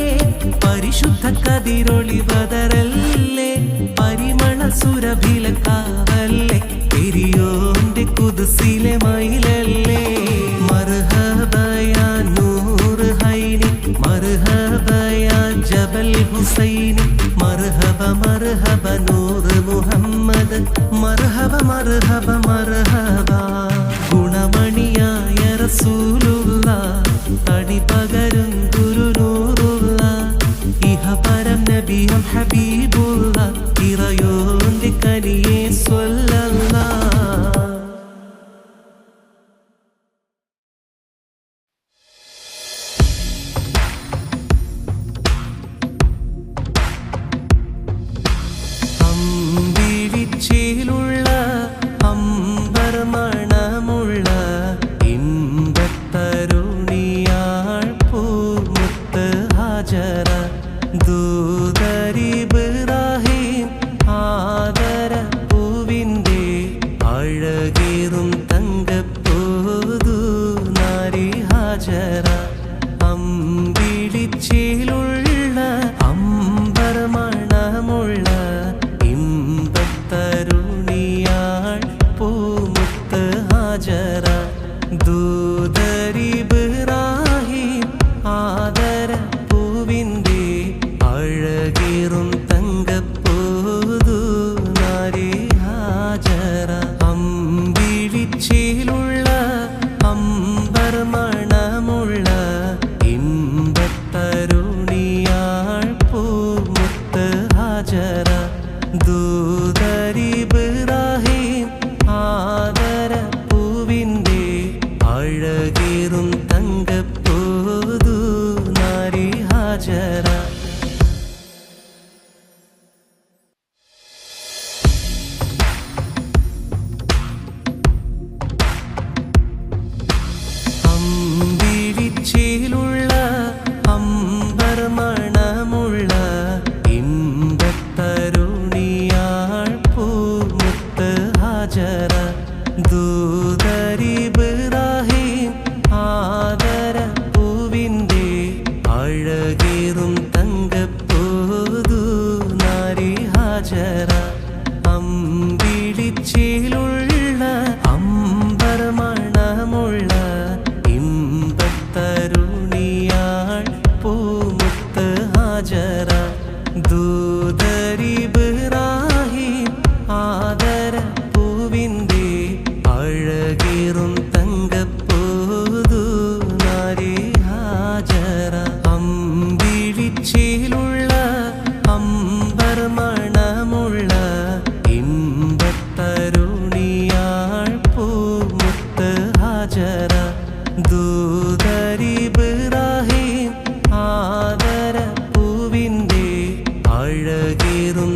പരിശുദ്ധ കതിരൊളി ബദറല്ലേ പരിമള സുരഭിലക്കാവല്ലേ പെരിയോന്റെ കുദ്സിലെ മയിലല്ലേ മർഹബയാ നൂറ് ഹൈനി മർഹബയാ ജബൽ ഹുസൈനി മർഹബ മർഹബ നൂറ് മുഹമ്മദ് മർഹബ മർഹബ മർഹബ ഗുണമണിയായ റസൂലുള്ള തടി പകരും ഗുരുനൂറുള്ള ഇഹപരം നബിയും ഹബീബുള്ള ഇറയോന്റെ കനിയെ സ്വല്ലല്ലാഹ് അമ്പിളിച്ചേലുള്ള അമ്പർ മണമുള്ള ഇമ്പത്തരുണിയാൾ പൂമുത്ത് ഹാജറ ദൂതരിബ്രാഹിം ആദര പൂവിൻ്റെ അഴകേറും തങ്കപ്പൂതു നാരി ഹാജറ അമ്പിളിച്ചേലുള്ള അമ്പർ മണമുള്ള ഇമ്പത്തരുണിയാൾ പൂമുത്ത് ഹാജറ ദൂതരിബ്രാഹിം ആദര പൂവിൻ്റെ അഴകേറും തങ്കപ്പൂതു നാരി ഹാജറ അമ്പിളിച്ചേലുള്ള അമ്പർ മണമുള്ള ഇമ്പത്തരുണിയാൾ പൂമുത്ത് ഹാജറ ദൂതരിബ്രാഹിം ആദര പൂവിൻ്റെ അഴകേറും തങ്കപ്പൂതു നാരി ഹാജറ അമ്പിളിച്ചേലുള്ള അമ്പർ മണമുള്ള ഇമ്പത്തരുണിയാൾ പൂമുത്ത് ഹാജറ ദൂതരിബ്രാഹിം ആദര പൂവിൻ്റെ അഴകേറും തങ്കപ്പൂതു നാരി ഹാജറ അമ്പിളിച്ചേലുള്ള അമ്പർ മണമുള്ള ഇമ്പത്തരുണിയാൾ പൂമുത്ത് ഹാജറ ദൂതരിബ്രാഹിം ആദര പൂവിൻ്റെ അഴകേറും തങ്കപ്പൂതു നാരി ഹാജറ അമ്പിളിച്ചേലുള്ള അമ്പർ മണമുള്ള ഇമ്പത്തരുണിയാൾ പൂമുത്ത് ഹാജറ ദൂതരിബ്രാഹിം ആദര പൂവിൻ്റെ അഴകേറും